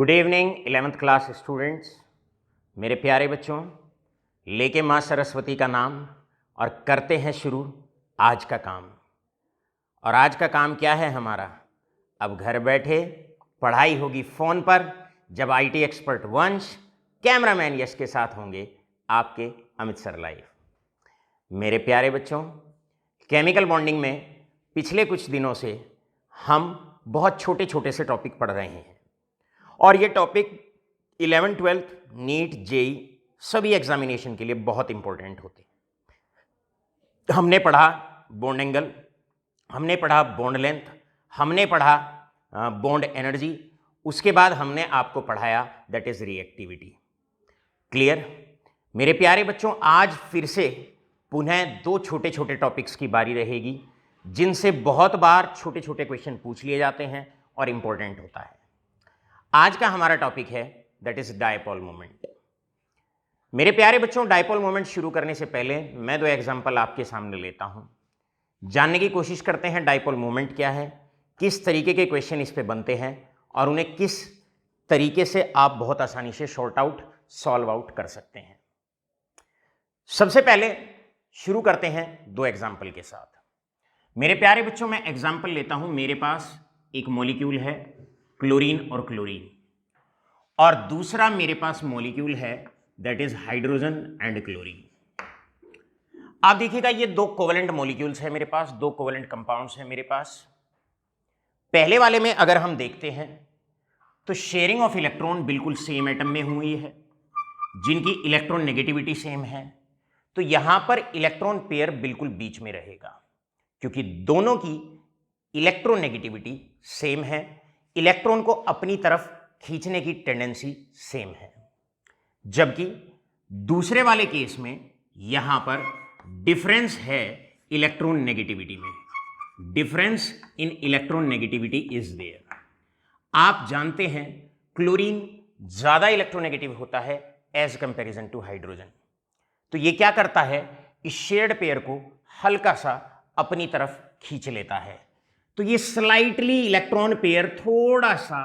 Good evening 11th class students. मेरे प्यारे बच्चों, लेके माँ सरस्वती का नाम और करते हैं शुरू आज का काम। और आज का काम क्या है हमारा? अब घर बैठे पढ़ाई होगी फ़ोन पर, जब आईटी एक्सपर्ट वंश कैमरामैन यश के साथ होंगे आपके अमित सर लाइव। मेरे प्यारे बच्चों, केमिकल बॉन्डिंग में पिछले कुछ दिनों से हम बहुत छोटे छोटे से टॉपिक पढ़ रहे हैं और ये topic 11th 12th NEET JEE सभी एग्जामिनेशन के लिए बहुत इंपॉर्टेंट होते हैं। हमने पढ़ा बॉन्ड एंगल, हमने पढ़ा बॉन्ड लेंथ, हमने पढ़ा बॉन्ड एनर्जी, उसके बाद हमने आपको पढ़ाया दैट इज रिएक्टिविटी। क्लियर? मेरे प्यारे बच्चों, आज फिर से पुनः दो छोटे छोटे टॉपिक्स की बारी रहेगी जिनसे बहुत बार छोटे छोटे क्वेश्चन पूछ लिए जाते हैं और इंपॉर्टेंट होता है। आज का हमारा टॉपिक है दैट इज डायपोल मोमेंट। मेरे प्यारे बच्चों, डायपोल मोमेंट शुरू करने से पहले मैं दो एग्जांपल आपके सामने लेता हूं। जानने की कोशिश करते हैं डायपोल मोमेंट क्या है, किस तरीके के क्वेश्चन इस पे बनते हैं और उन्हें किस तरीके से आप बहुत आसानी से शॉर्ट आउट सॉल्व आउट कर सकते हैं। सबसे पहले शुरू करते हैं दो एग्जाम्पल के साथ। मेरे प्यारे बच्चों, मैं एग्जाम्पल लेता हूं। मेरे पास एक मॉलिक्यूल है क्लोरीन और क्लोरीन, और दूसरा मेरे पास मॉलिक्यूल है that is hydrogen and chlorine. आप देखिएगा ये दो कोवेलेंट मॉलिक्यूल्स है मेरे पास, दो कोवेलेंट कंपाउंड्स हैं मेरे पास। पहले वाले में अगर हम देखते हैं तो शेयरिंग ऑफ इलेक्ट्रॉन बिल्कुल सेम एटम में हुई है, जिनकी इलेक्ट्रॉन नेगेटिविटी सेम है। तो यहां पर इलेक्ट्रॉन पेयर बिल्कुल बीच में रहेगा क्योंकि दोनों की इलेक्ट्रोनेगेटिविटी सेम है, इलेक्ट्रॉन को अपनी तरफ खींचने की टेंडेंसी सेम है। जबकि दूसरे वाले केस में यहां पर डिफरेंस है इलेक्ट्रॉन नेगेटिविटी में, difference in electron negativity is there. आप जानते हैं क्लोरीन ज्यादा इलेक्ट्रोनेगेटिव होता है एज कंपैरिजन टू हाइड्रोजन। तो ये क्या करता है, इस शेयर्ड पेयर को हल्का सा अपनी तरफ खींच लेता है। तो ये स्लाइटली इलेक्ट्रॉन पेयर थोड़ा सा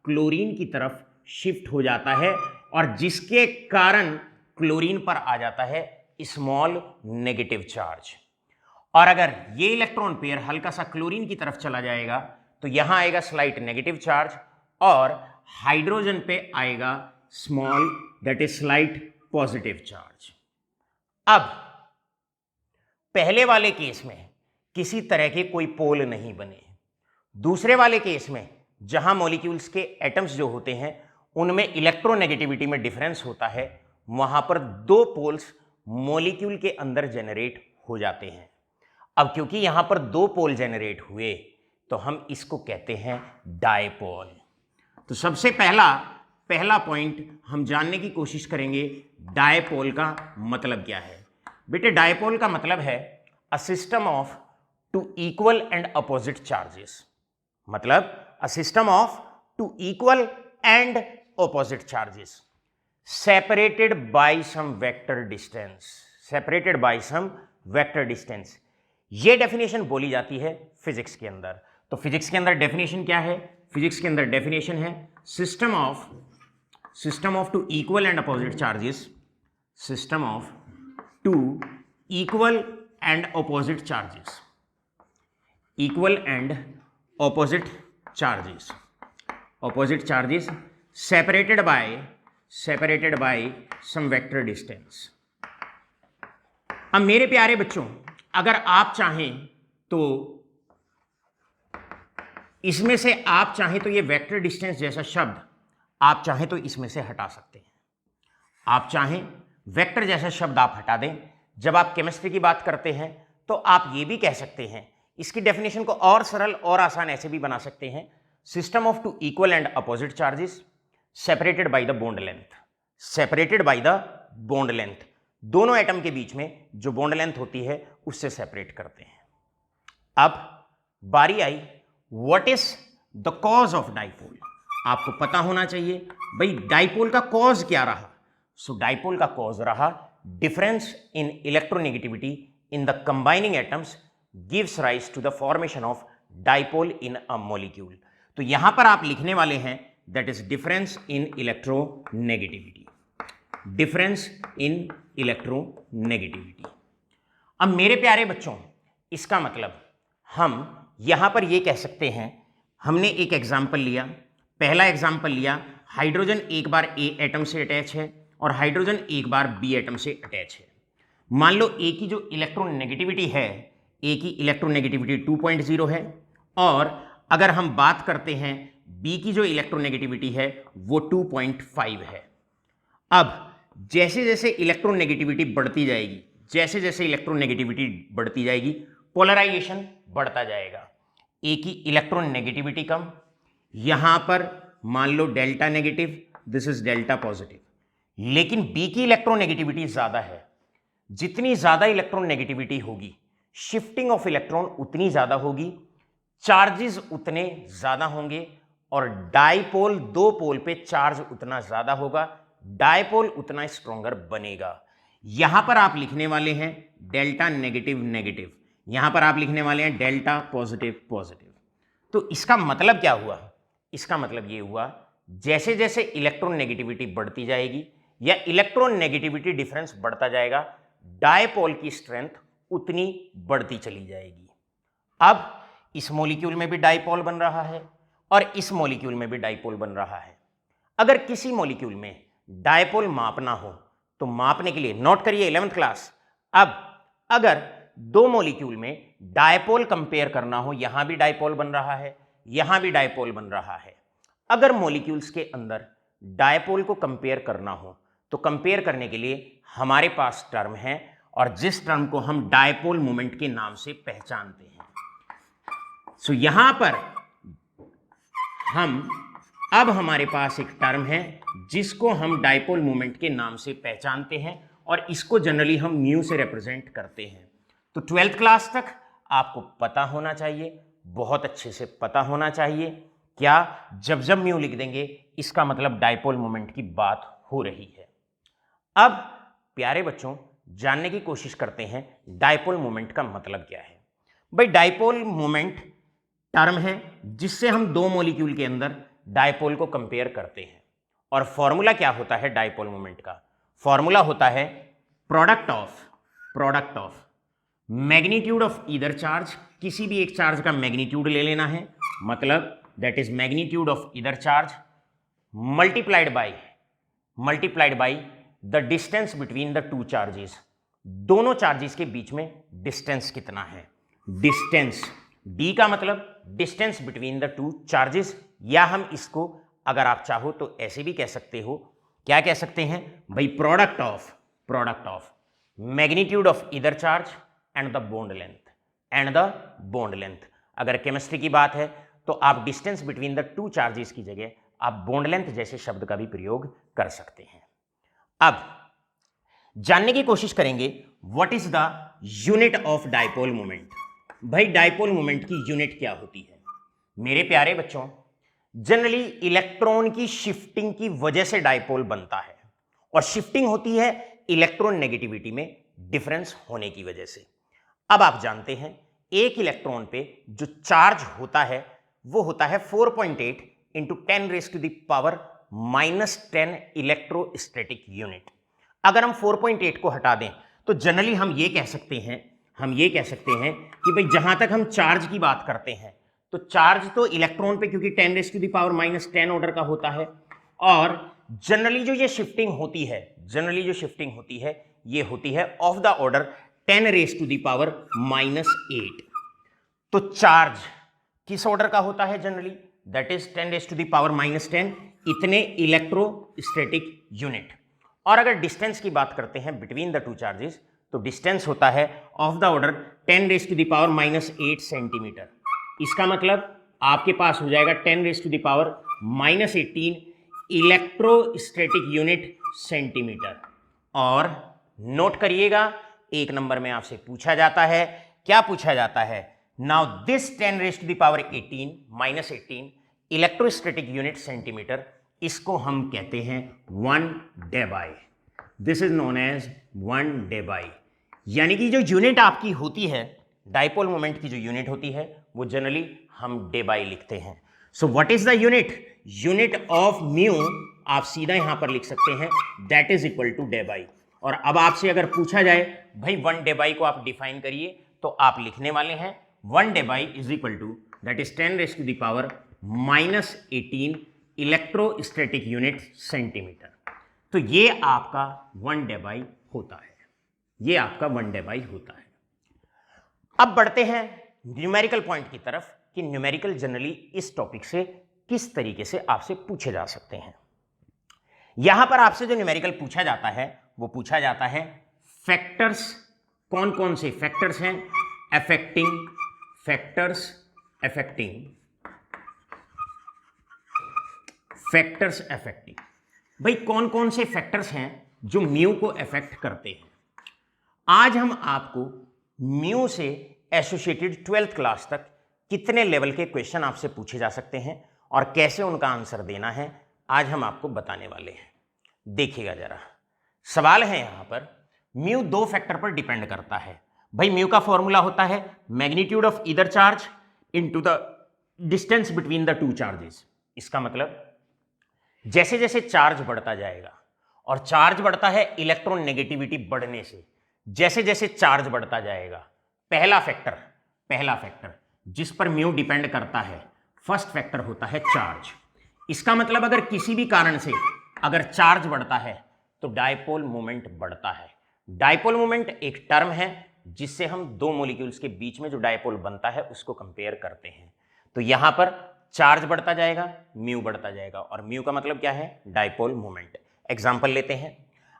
क्लोरीन की तरफ शिफ्ट हो जाता है और जिसके कारण क्लोरीन पर आ जाता है स्मॉल नेगेटिव चार्ज। और अगर ये इलेक्ट्रॉन पेयर हल्का सा क्लोरीन की तरफ चला जाएगा तो यहां आएगा स्लाइट नेगेटिव चार्ज और हाइड्रोजन पे आएगा small that is slight positive charge. अब पहले वाले केस में किसी तरह के कोई पोल नहीं बने। दूसरे वाले केस में जहां मॉलिक्यूल्स के एटम्स जो होते हैं उनमें इलेक्ट्रोनेगेटिविटी में डिफरेंस होता है, वहां पर दो पोल्स मॉलिक्यूल के अंदर जेनरेट हो जाते हैं। अब क्योंकि यहां पर दो पोल जेनरेट हुए तो हम इसको कहते हैं डायपोल। तो सबसे पहला पॉइंट हम जानने की कोशिश करेंगे डायपोल का मतलब क्या है। बेटे, डायपोल का मतलब है a system of two equal and opposite charges. मतलब a system of two equal and opposite charges separated by some vector distance, separated by some vector distance. ये डेफिनेशन बोली जाती है फिजिक्स के अंदर। तो फिजिक्स के अंदर डेफिनेशन क्या है? फिजिक्स के अंदर डेफिनेशन है system of two equal and opposite charges, system of two equal and opposite charges, equal and opposite charges separated by some vector distance। अब मेरे प्यारे बच्चों, अगर आप चाहें तो इसमें से आप चाहें तो ये वेक्टर डिस्टेंस जैसा शब्द आप चाहें तो इसमें से हटा सकते हैं। आप चाहें वेक्टर जैसा शब्द आप हटा दें। जब आप केमिस्ट्री की बात करते हैं तो आप ये भी कह सकते हैं, इसकी डेफिनेशन को और सरल और आसान ऐसे भी बना सकते हैं, system of two equal and opposite charges separated by the bond length, separated by the bond length. दोनों एटम के बीच में जो बॉन्ड लेंथ होती है उससे सेपरेट करते हैं। अब बारी I what is the cause of dipole. आपको पता होना चाहिए भाई डाइपोल का कॉज क्या रहा। सो डाइपोल का कॉज रहा difference in electronegativity in the combining atoms gives rise to the formation of dipole in a molecule. तो यहां पर आप लिखने वाले हैं that is difference in electronegativity, difference in electronegativity. अब मेरे प्यारे बच्चों, इसका मतलब हम यहां पर ये कह सकते हैं, हमने एक एग्जाम्पल लिया, पहला एग्जाम्पल लिया, हाइड्रोजन एक बार ए एटम से अटैच है और हाइड्रोजन एक बार बी एटम से अटैच है। मान लो ए की जो इलेक्ट्रोनेगेटिविटी है, ए की इलेक्ट्रोनेगेटिविटी 2.0 है, और अगर हम बात करते हैं बी की जो इलेक्ट्रोनेगेटिविटी है वो 2.5 है। अब जैसे जैसे इलेक्ट्रोनेगेटिविटी बढ़ती जाएगी, जैसे जैसे इलेक्ट्रोनेगेटिविटी बढ़ती जाएगी, पोलराइजेशन बढ़ता जाएगा। ए की इलेक्ट्रोनेगेटिविटी कम, यहां पर मान लो delta negative, this is delta positive, लेकिन बी की इलेक्ट्रोनेगेटिविटी ज्यादा है। जितनी ज्यादा इलेक्ट्रोनेगेटिविटी होगी, शिफ्टिंग ऑफ इलेक्ट्रॉन उतनी ज्यादा होगी, चार्जेस उतने ज्यादा होंगे, और डाइपोल, दो पोल पे चार्ज उतना ज्यादा होगा, डाइपोल उतना स्ट्रॉन्गर बनेगा। यहां पर आप लिखने वाले हैं डेल्टा नेगेटिव नेगेटिव, यहां पर आप लिखने वाले हैं डेल्टा पॉजिटिव पॉजिटिव। तो इसका मतलब क्या हुआ? इसका मतलब ये हुआ, जैसे जैसे इलेक्ट्रॉन नेगेटिविटी बढ़ती जाएगी या इलेक्ट्रॉन नेगेटिविटी डिफरेंस बढ़ता जाएगा, डायपोल की स्ट्रेंथ उतनी बढ़ती चली जाएगी। अब इस मॉलिक्यूल में भी डायपोल बन रहा है और इस मॉलिक्यूल में भी डायपोल बन रहा है। अगर किसी मॉलिक्यूल में डायपोल मापना हो तो मापने के लिए, नोट करिए 11th क्लास, अब अगर दो मॉलिक्यूल में डायपोल कंपेयर करना हो, यहां भी डायपोल बन रहा है, यहां भी डायपोल बन रहा है, अगर मॉलिक्यूल्स के अंदर डायपोल को कंपेयर करना हो तो कंपेयर करने के लिए हमारे पास टर्म है, और जिस टर्म को हम डायपोल मोमेंट के नाम से पहचानते हैं। सो यहां पर अब हमारे पास एक टर्म है जिसको हम डायपोल मोमेंट के नाम से पहचानते हैं, और इसको जनरली हम म्यू से रिप्रेजेंट करते हैं। तो 12th क्लास तक आपको पता होना चाहिए, बहुत अच्छे से पता होना चाहिए, क्या जब जब म्यू लिख देंगे इसका मतलब डायपोल मोमेंट की बात हो रही है। अब प्यारे बच्चों, जानने की कोशिश करते हैं डायपोल मोमेंट का मतलब क्या है। भाई डायपोल मोमेंट टर्म है जिससे हम दो मॉलिक्यूल के अंदर डायपोल को कंपेयर करते हैं, और फॉर्मूला क्या होता है डायपोल मोमेंट का? फॉर्मूला होता है product of magnitude of either charge, किसी भी एक चार्ज का मैग्नीट्यूड ले लेना है, मतलब that is magnitude of either charge multiplied by the distance between the two charges. दोनों चार्जेस के बीच में डिस्टेंस कितना है, डिस्टेंस, डी का मतलब distance between the two charges, या हम इसको अगर आप चाहो तो ऐसे भी कह सकते हो, क्या कह सकते हैं भाई, product of magnitude of either charge and the bond length. अगर केमिस्ट्री की बात है तो आप distance between the two charges की जगह आप बॉन्ड लेंथ जैसे शब्द का भी प्रयोग कर सकते हैं। अब जानने की कोशिश करेंगे what is the unit of dipole moment. भाई डायपोल मोमेंट की यूनिट क्या होती है? मेरे प्यारे बच्चों, जनरली इलेक्ट्रॉन की शिफ्टिंग की वजह से डायपोल बनता है, और शिफ्टिंग होती है इलेक्ट्रॉन नेगेटिविटी में डिफरेंस होने की वजह से। अब आप जानते हैं एक इलेक्ट्रॉन पे जो चार्ज होता है वो होता है 4.8 इंटू 10⁻⁻10 इलेक्ट्रोस्टैटिक यूनिट। अगर हम 4.8 को हटा दें तो जनरली हम ये कह सकते हैं कि भाई जहां तक हम चार्ज की बात करते हैं तो चार्ज तो इलेक्ट्रॉन पे क्योंकि 10⁻⁻10 ऑर्डर का होता है, और जनरली जो शिफ्टिंग होती है ये होती है ऑफ द ऑर्डर 10⁻⁻8। तो चार्ज किस ऑर्डर का होता है जनरली? दैट इज 10⁻⁻10 इतने इलेक्ट्रोस्टैटिक यूनिट। और अगर डिस्टेंस की बात करते हैं बिटवीन द टू चार्जेस तो डिस्टेंस होता है ऑफ द ऑर्डर 10⁻⁻8 सेंटीमीटर। इसका मतलब आपके पास हो जाएगा 10⁻⁻18 इलेक्ट्रोस्टैटिक यूनिट सेंटीमीटर। और नोट करिएगा, एक नंबर में आपसे पूछा जाता है, क्या पूछा जाता है? Now this 10⁻18 electrostatic unit centimetre, इसको हम कहते हैं 1 debye. This is known as 1 debye. यानी कि जो यूनिट आपकी होती है डायपोल मोमेंट की, जो यूनिट होती है वो जनरली हम डेबाई लिखते हैं। So what is the unit? Unit of mu आप सीधा यहां पर लिख सकते हैं, दैट इज इक्वल टू डेबाई। और अब आपसे अगर पूछा जाए भाई 1 डेबाई को आप डिफाइन करिए, तो आप लिखने वाले हैं 1 debye is equal to that is 10⁻⁻18 electrostatic unit centimetre. तो ये आपका 1 डेबाई होता है, ये आपका 1 डेबाई होता है। अब बढ़ते हैं न्यूमेरिकल पॉइंट की तरफ कि न्यूमेरिकल जनरली इस टॉपिक से किस तरीके से आपसे पूछे जा सकते हैं। यहां पर आपसे जो न्यूमेरिकल पूछा जाता है वो पूछा जाता है फैक्टर्स, कौन कौन से फैक्टर्स हैं affecting, factors affecting, factors affecting. भाई कौन कौन से फैक्टर्स हैं जो म्यू को अफेक्ट करते हैं। आज हम आपको म्यू से एसोसिएटेड 12th क्लास तक कितने लेवल के क्वेश्चन आपसे पूछे जा सकते हैं और कैसे उनका आंसर देना है, आज हम आपको बताने वाले हैं। देखिएगा जरा, सवाल है यहां पर, म्यू 2 फैक्टर पर डिपेंड करता है। भाई म्यू का फॉर्मूला होता है magnitude of either charge into the distance between the 2 charges. इसका मतलब जैसे जैसे चार्ज बढ़ता जाएगा, और चार्ज बढ़ता है इलेक्ट्रॉन नेगेटिविटी बढ़ने से, जैसे जैसे चार्ज बढ़ता जाएगा, पहला फैक्टर जिस पर म्यू डिपेंड करता है, फर्स्ट फैक्टर होता है चार्ज। इसका मतलब अगर किसी भी कारण से अगर चार्ज बढ़ता है तो डायपोल मोमेंट बढ़ता है। डायपोल मोमेंट एक टर्म है जिससे हम 2 मॉलिक्यूल्स के बीच में जो डायपोल बनता है उसको कंपेयर करते हैं। तो यहां पर चार्ज बढ़ता जाएगा, म्यू बढ़ता जाएगा, और म्यू का मतलब क्या है, डायपोल मोमेंट। एग्जांपल लेते हैं,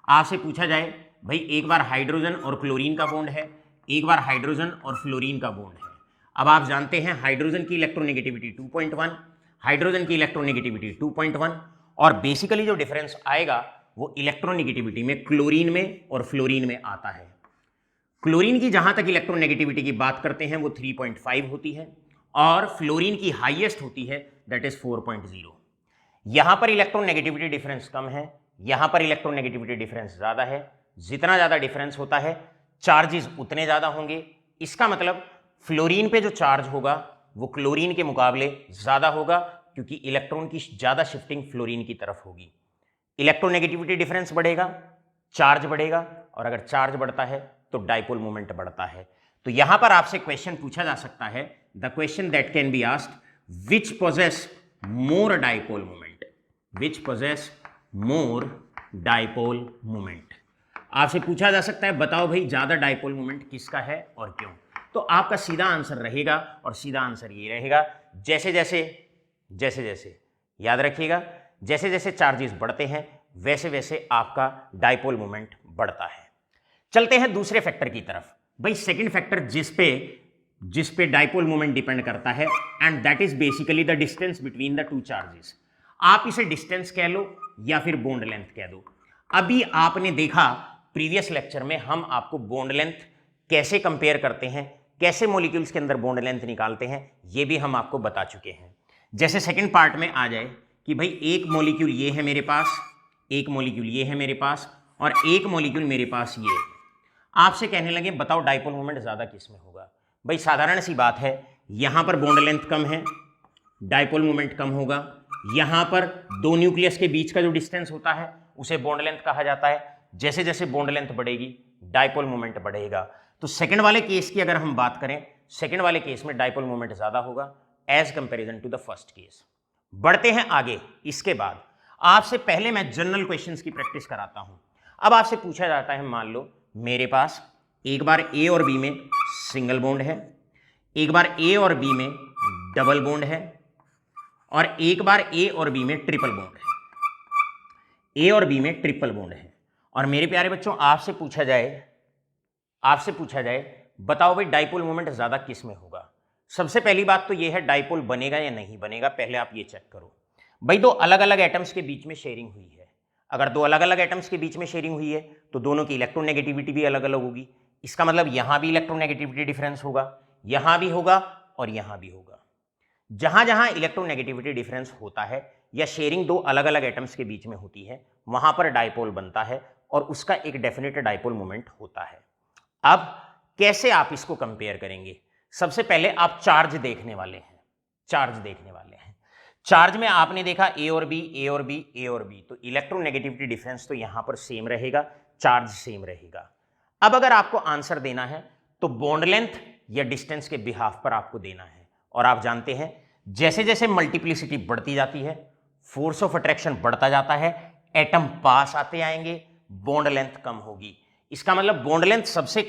आपसे पूछा जाए भाई एक बार हाइड्रोजन और क्लोरीन का बॉन्ड है, एक बार हाइड्रोजन और फ्लोरीन का बॉन्ड है। अब आप जानते हैं हाइड्रोजन की इलेक्ट्रोनेगेटिविटी 2.1, हाइड्रोजन की इलेक्ट्रोनेगेटिविटी 2.1, और बेसिकली जो डिफरेंस आएगा वो इलेक्ट्रोनेगेटिविटी में क्लोरीन में और फ्लोरीन में आता है। क्लोरीन की जहां तक इलेक्ट्रोनेगेटिविटी की बात करते हैं वो 3.5 होती है, और फ्लोरीन की हाईएस्ट होती है दैट इज 4.0। यहां पर इलेक्ट्रोनेगेटिविटी डिफरेंस कम है, यहां पर इलेक्ट्रोनेगेटिविटी डिफरेंस ज्यादा है। जितना ज्यादा डिफरेंस होता है चार्जेस उतने ज्यादा होंगे। इसका मतलब फ्लोरीन पे जो चार्ज होगा वो क्लोरीन के मुकाबले ज्यादा होगा, क्योंकि इलेक्ट्रॉन की ज्यादा शिफ्टिंग फ्लोरीन की तरफ होगी। इलेक्ट्रोनेगेटिविटी डिफरेंस बढ़ेगा, चार्ज बढ़ेगा, और अगर चार्ज बढ़ता है तो डायपोल मोमेंट बढ़ता है। तो यहां पर आपसे क्वेश्चन पूछा जा सकता है, the question that can be asked which possesses more dipole moment, which possesses more dipole moment. आपसे पूछा जा सकता है बताओ भाई ज्यादा डायपोल मोमेंट किसका है और क्यों। तो आपका सीधा आंसर रहेगा, और सीधा आंसर ये रहेगा, जैसे जैसे याद रखिएगा, जैसे जैसे चार्जेस बढ़ते हैं वैसे वैसे आपका डायपोल मोमेंट बढ़ता है। चलते हैं दूसरे फैक्टर की तरफ। भाई सेकंड फैक्टर जिस पे डायपोल मोमेंट डिपेंड करता है, and that is basically the distance between the 2 charges. आप इसे डिस्टेंस कह लो या फिर बॉन्ड लेंथ कह दो। अभी आपने देखा प्रीवियस लेक्चर में हम आपको बॉन्ड लेंथ कैसे कंपेयर करते हैं, कैसे मॉलिक्यूल्स के अंदर बॉन्ड लेंथ निकालते हैं, ये भी हम आपको बता चुके हैं। जैसे सेकंड पार्ट में आ जाए कि भाई एक मॉलिक्यूल ये है मेरे पास, एक मॉलिक्यूल ये है मेरे पास, और एक मॉलिक्यूल मेरे पास ये है। आपसे कहने लगे बताओ डायपोल मोमेंट ज्यादा किस में होगा। भाई साधारण सी बात है, यहां पर बॉन्ड लेंथ कम है, डायपोल मोमेंट कम होगा। यहां पर 2 न्यूक्लियस के बीच का जो डिस्टेंस होता है उसे बॉन्ड लेंथ कहा जाता है। जैसे जैसे बॉन्ड लेंथ बढ़ेगी डायपोल मोमेंट बढ़ेगा। तो सेकंड वाले केस की अगर हम बात करें, सेकंड वाले केस में डायपोल मोमेंट ज्यादा होगा as comparison to the first case. बढ़ते हैं आगे। इसके बाद आपसे पहले मैं जनरल क्वेश्चंस की प्रैक्टिस कराता हूं। अब आपसे पूछा जाता है, मान लो मेरे पास एक बार ए और बी में सिंगल बॉन्ड है, एक बार ए और बी में डबल बॉन्ड है, और एक बार ए और बी में ट्रिपल बॉन्ड है। ए और बी में ट्रिपल बॉन्ड है, और मेरे प्यारे बच्चों आपसे पूछा जाए बताओ भाई डायपोल मोमेंट ज्यादा किस में होगा। सबसे पहली बात तो यह है डायपोल बनेगा या नहीं बनेगा, पहले आप ये चेक करो। भाई 2 अलग अलग एटम्स के बीच में शेयरिंग हुई है। अगर 2 अलग अलग एटम्स के बीच में शेयरिंग हुई है तो दोनों की इलेक्ट्रोनेगेटिविटी भी अलग अलग होगी। इसका मतलब यहां भी इलेक्ट्रोनेगेटिविटी डिफरेंस होगा, यहां भी होगा, और यहां भी होगा। जहां जहां इलेक्ट्रोनेगेटिविटी डिफरेंस होता है या शेयरिंग 2 अलग अलग एटम्स के बीच में होती है, वहां पर डायपोल बनता है और उसका एक डेफिनेट डायपोल मोमेंट होता है। अब कैसे आप इसको कंपेयर करेंगे? सबसे पहले आप चार्ज देखने वाले हैं। चार्ज में आपने देखा ए और बी, ए और बी, ए और बी, तो इलेक्ट्रोनेगेटिविटी डिफरेंस तो यहां पर सेम रहेगा, चार्ज सेम रहेगा। अब अगर आपको आंसर देना है तो बॉन्ड लेंथ या डिस्टेंस के बिहाफ पर आपको देना है। और आप जानते हैं जैसे जैसे मल्टीप्लिसिटी बढ़ती जाती है, फोर्स ऑफ अट्रैक्शन बढ़ता जाता है, एटम पास आते आएंगे, बॉन्ड लेंथ कम होगी। इसका मतलब बॉन्ड लेंथ सबसे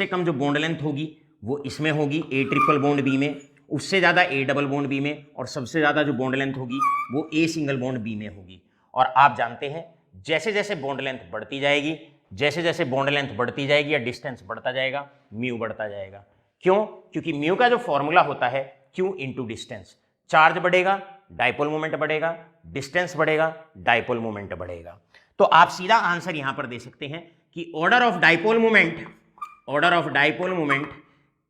कम जो बॉन्ड लेंथ होगी वो इसमें होगी, ए ट्रिपल बॉन्ड बी में, उससे ज्यादा ए डबल बॉन्ड बी में, और सबसे ज्यादा जो बॉन्ड लेंथ होगी वो ए सिंगल बॉन्ड बी में होगी। और आप जानते हैं जैसे जैसे बॉन्ड लेंथ बढ़ती जाएगी, जैसे जैसे बॉन्ड लेंथ बढ़ती जाएगी या डिस्टेंस बढ़ता जाएगा, म्यू बढ़ता जाएगा। क्यों? क्योंकि म्यू का जो फॉर्मूला होता है क्यू इंटू डिस्टेंस। चार्ज बढ़ेगा, डाइपोल मोमेंट बढ़ेगा, डिस्टेंस बढ़ेगा, डाइपोल मोमेंट बढ़ेगा। तो आप सीधा आंसर यहां पर दे सकते हैं कि order of dipole moment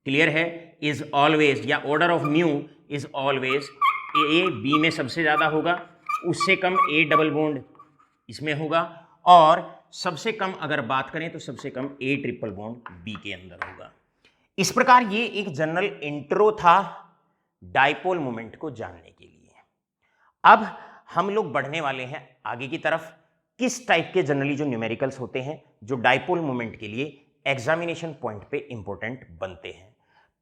clear है, इज ऑलवेज, या order of mu is always A B में सबसे ज्यादा होगा, उससे कम ए डबल बॉन्ड इसमें होगा, और सबसे कम अगर बात करें तो सबसे कम ए ट्रिपल बॉन्ड बी के अंदर होगा। इस प्रकार ये एक जनरल इंट्रो था डाइपोल मोमेंट को जानने के लिए। अब हम लोग बढ़ने वाले हैं आगे की तरफ, किस टाइप के जनरली जो न्यूमेरिकल्स होते हैं जो डाइपोल मोमेंट के लिए एग्जामिनेशन पॉइंट पे इंपॉर्टेंट बनते हैं।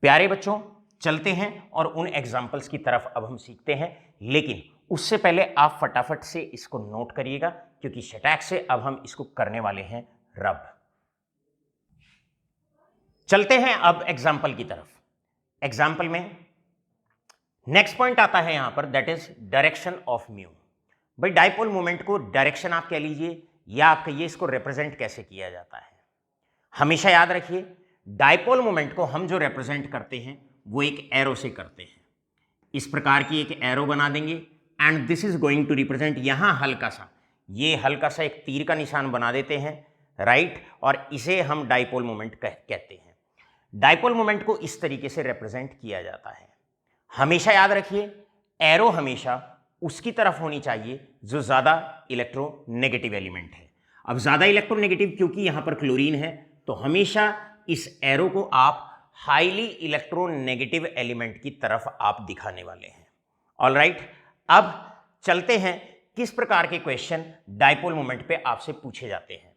प्यारे बच्चों, चलते हैं और उन एग्जाम्पल्स की तरफ अब हम सीखते हैं, लेकिन उससे पहले आप फटाफट से इसको नोट करिएगा क्योंकि शटैक से अब हम इसको करने वाले हैं रब। चलते हैं अब एग्जाम्पल की तरफ। एग्जाम्पल में नेक्स्ट पॉइंट आता है यहां पर, that is direction of mu. भाई डाइपोल मोमेंट को डायरेक्शन आप कह लीजिए या आप कहिए इसको रिप्रेजेंट कैसे किया जाता है। हमेशा याद रखिए डाइपोल मोमेंट को हम जो रिप्रेजेंट करते हैं वो एक एरो से करते हैं। इस प्रकार की एक एरो बना देंगे and this is going to represent, यहां हल्का सा एक तीर का निशान बना देते हैं, राइट, और इसे हम डाइपोल मोमेंट कहते हैं। डाइपोल मोमेंट को इस तरीके से रिप्रेजेंट किया जाता है। हमेशा याद रखिए एरो हमेशा उसकी तरफ होनी चाहिए जो ज्यादा इलेक्ट्रोनेगेटिव एलिमेंट है। अब ज्यादा इलेक्ट्रोनेगेटिव क्योंकि यहां पर क्लोरीन है, तो हमेशा इस एरो को आप हाईली इलेक्ट्रोनेगेटिव एलिमेंट की तरफ आप दिखाने वाले हैं। ऑलराइट, अब चलते हैं किस प्रकार के क्वेश्चन डाइपोल मोमेंट पे आपसे पूछे जाते हैं।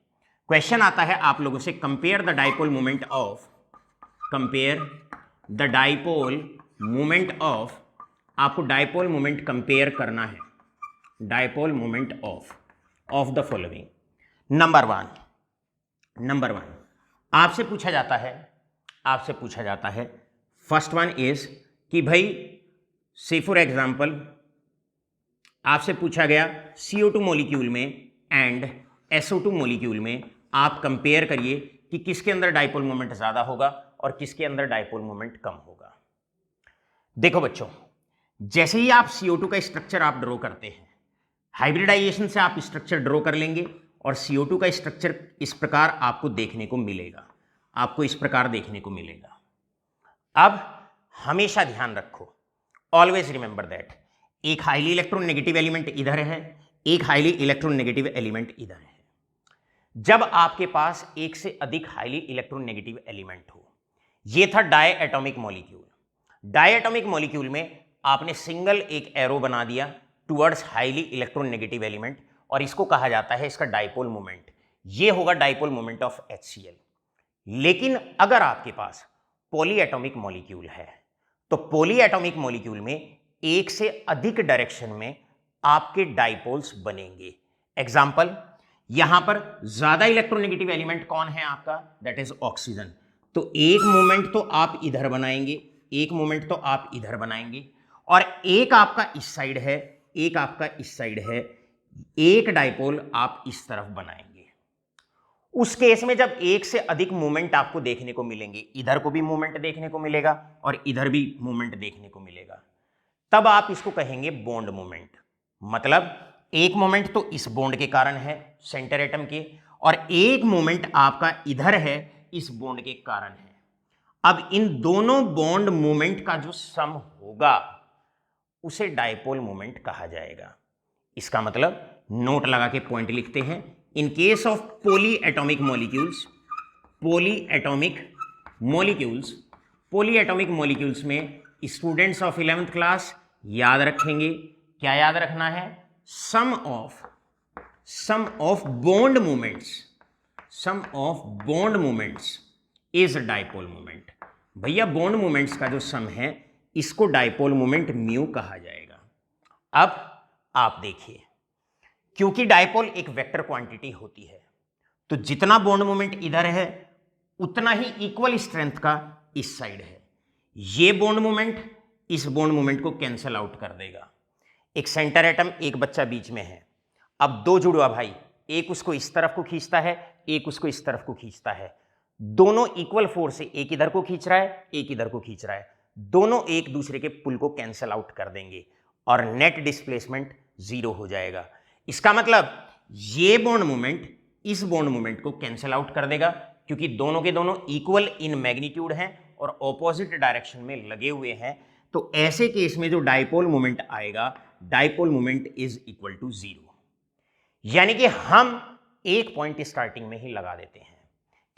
क्वेश्चन आता है आप लोगों से, compare the dipole moment of, आपको डाइपोल मोमेंट कंपेयर करना है, dipole moment of the following. Number one आपसे पूछा जाता है फर्स्ट वन इज कि भाई से फॉर एग्जांपल आपसे पूछा गया CO2 मॉलिक्यूल में एंड SO2 मॉलिक्यूल में आप कंपेयर करिए कि किसके अंदर डाइपोल मोमेंट ज्यादा होगा और किसके अंदर डाइपोल मोमेंट कम होगा। देखो बच्चों, जैसे ही आप CO2 का स्ट्रक्चर आप ड्रॉ करते हैं, हाइब्रिडाइजेशन से आप स्ट्रक्चर ड्रॉ कर लेंगे और CO2 का स्ट्रक्चर इस प्रकार आपको देखने को मिलेगा, अब हमेशा ध्यान रखो, ऑलवेज रिमेंबर दैट एक हाईली इलेक्ट्रोनेगेटिव एलिमेंट इधर है, एक हाईली इलेक्ट्रोनेगेटिव एलिमेंट इधर है। जब आपके पास एक से अधिक हाईली इलेक्ट्रोनेगेटिव एलिमेंट हो, ये था डायएटॉमिक मॉलिक्यूल। डायएटॉमिक मॉलिक्यूल में आपने सिंगल एक एरो बना दिया टुवर्ड्स हाईली इलेक्ट्रोनेगेटिव एलिमेंट और इसको कहा जाता है इसका डाइपोल मोमेंट। ये होगा डाइपोल मोमेंट ऑफ HCl। लेकिन अगर आपके पास पॉलीएटॉमिक मॉलिक्यूल है तो पॉलीएटॉमिक मॉलिक्यूल में एक से अधिक डायरेक्शन में आपके डाइपोल्स बनेंगे। एग्जाम्पल, यहां पर ज्यादा इलेक्ट्रोनेगेटिव एलिमेंट कौन है आपका, दैट इज ऑक्सीजन। तो एक मोमेंट तो आप इधर बनाएंगे, एक मोमेंट तो आप इधर बनाएंगे, और एक आपका इस साइड है, एक आपका इस साइड है, एक डाइपोल आप इस तरफ बनाएंगे। उस केस में जब एक से अधिक मूवमेंट आपको देखने को मिलेंगे, इधर को भी मूवमेंट देखने को मिलेगा और इधर भी मूवमेंट देखने को मिलेगा, तब आप इसको कहेंगे बॉन्ड मूवमेंट। मतलब एक मोमेंट तो इस बॉन्ड के कारण है सेंटर एटम के, और एक मोमेंट आपका इधर है इस बॉन्ड के कारण है। अब इन दोनों बॉन्ड मूवमेंट का जो सम होगा उसे डाइपोल मूवमेंट कहा जाएगा। इसका मतलब नोट लगा के पॉइंट लिखते हैं, in case of polyatomic molecules में स्टूडेंट्स ऑफ 11th क्लास याद रखेंगे, क्या याद रखना है? Sum of bond moments is dipole moment. भैया बॉन्ड मोमेंट्स का जो सम है इसको डाइपोल मोमेंट म्यू कहा जाएगा। अब आप देखिए, क्योंकि डाइपोल एक वेक्टर क्वांटिटी होती है तो जितना बॉन्ड मोमेंट इधर है उतना ही इक्वल स्ट्रेंथ का इस साइड है। ये बॉन्ड मोमेंट इस बॉन्ड मोमेंट को कैंसिल आउट कर देगा। एक सेंटर एटम, एक बच्चा बीच में है। अब दो जुड़वा भाई, एक उसको इस तरफ को खींचता है, एक उसको इस तरफ को खींचता है। दोनों इक्वल फोर्स से, एक इधर को खींच रहा है, एक इधर को खींच रहा है। दोनों एक दूसरे के पुल को कैंसिल आउट कर देंगे और नेट डिस्प्लेसमेंट 0 हो जाएगा। इसका मतलब ये बॉन्ड मोमेंट इस बॉन्ड मोमेंट को कैंसिल आउट कर देगा, क्योंकि दोनों के दोनों इक्वल इन मैग्नीट्यूड हैं और ऑपोजिट डायरेक्शन में लगे हुए हैं। तो ऐसे केस में जो डाइपोल मोमेंट आएगा, dipole moment is equal to 0। यानी कि हम एक पॉइंट स्टार्टिंग में ही लगा देते हैं।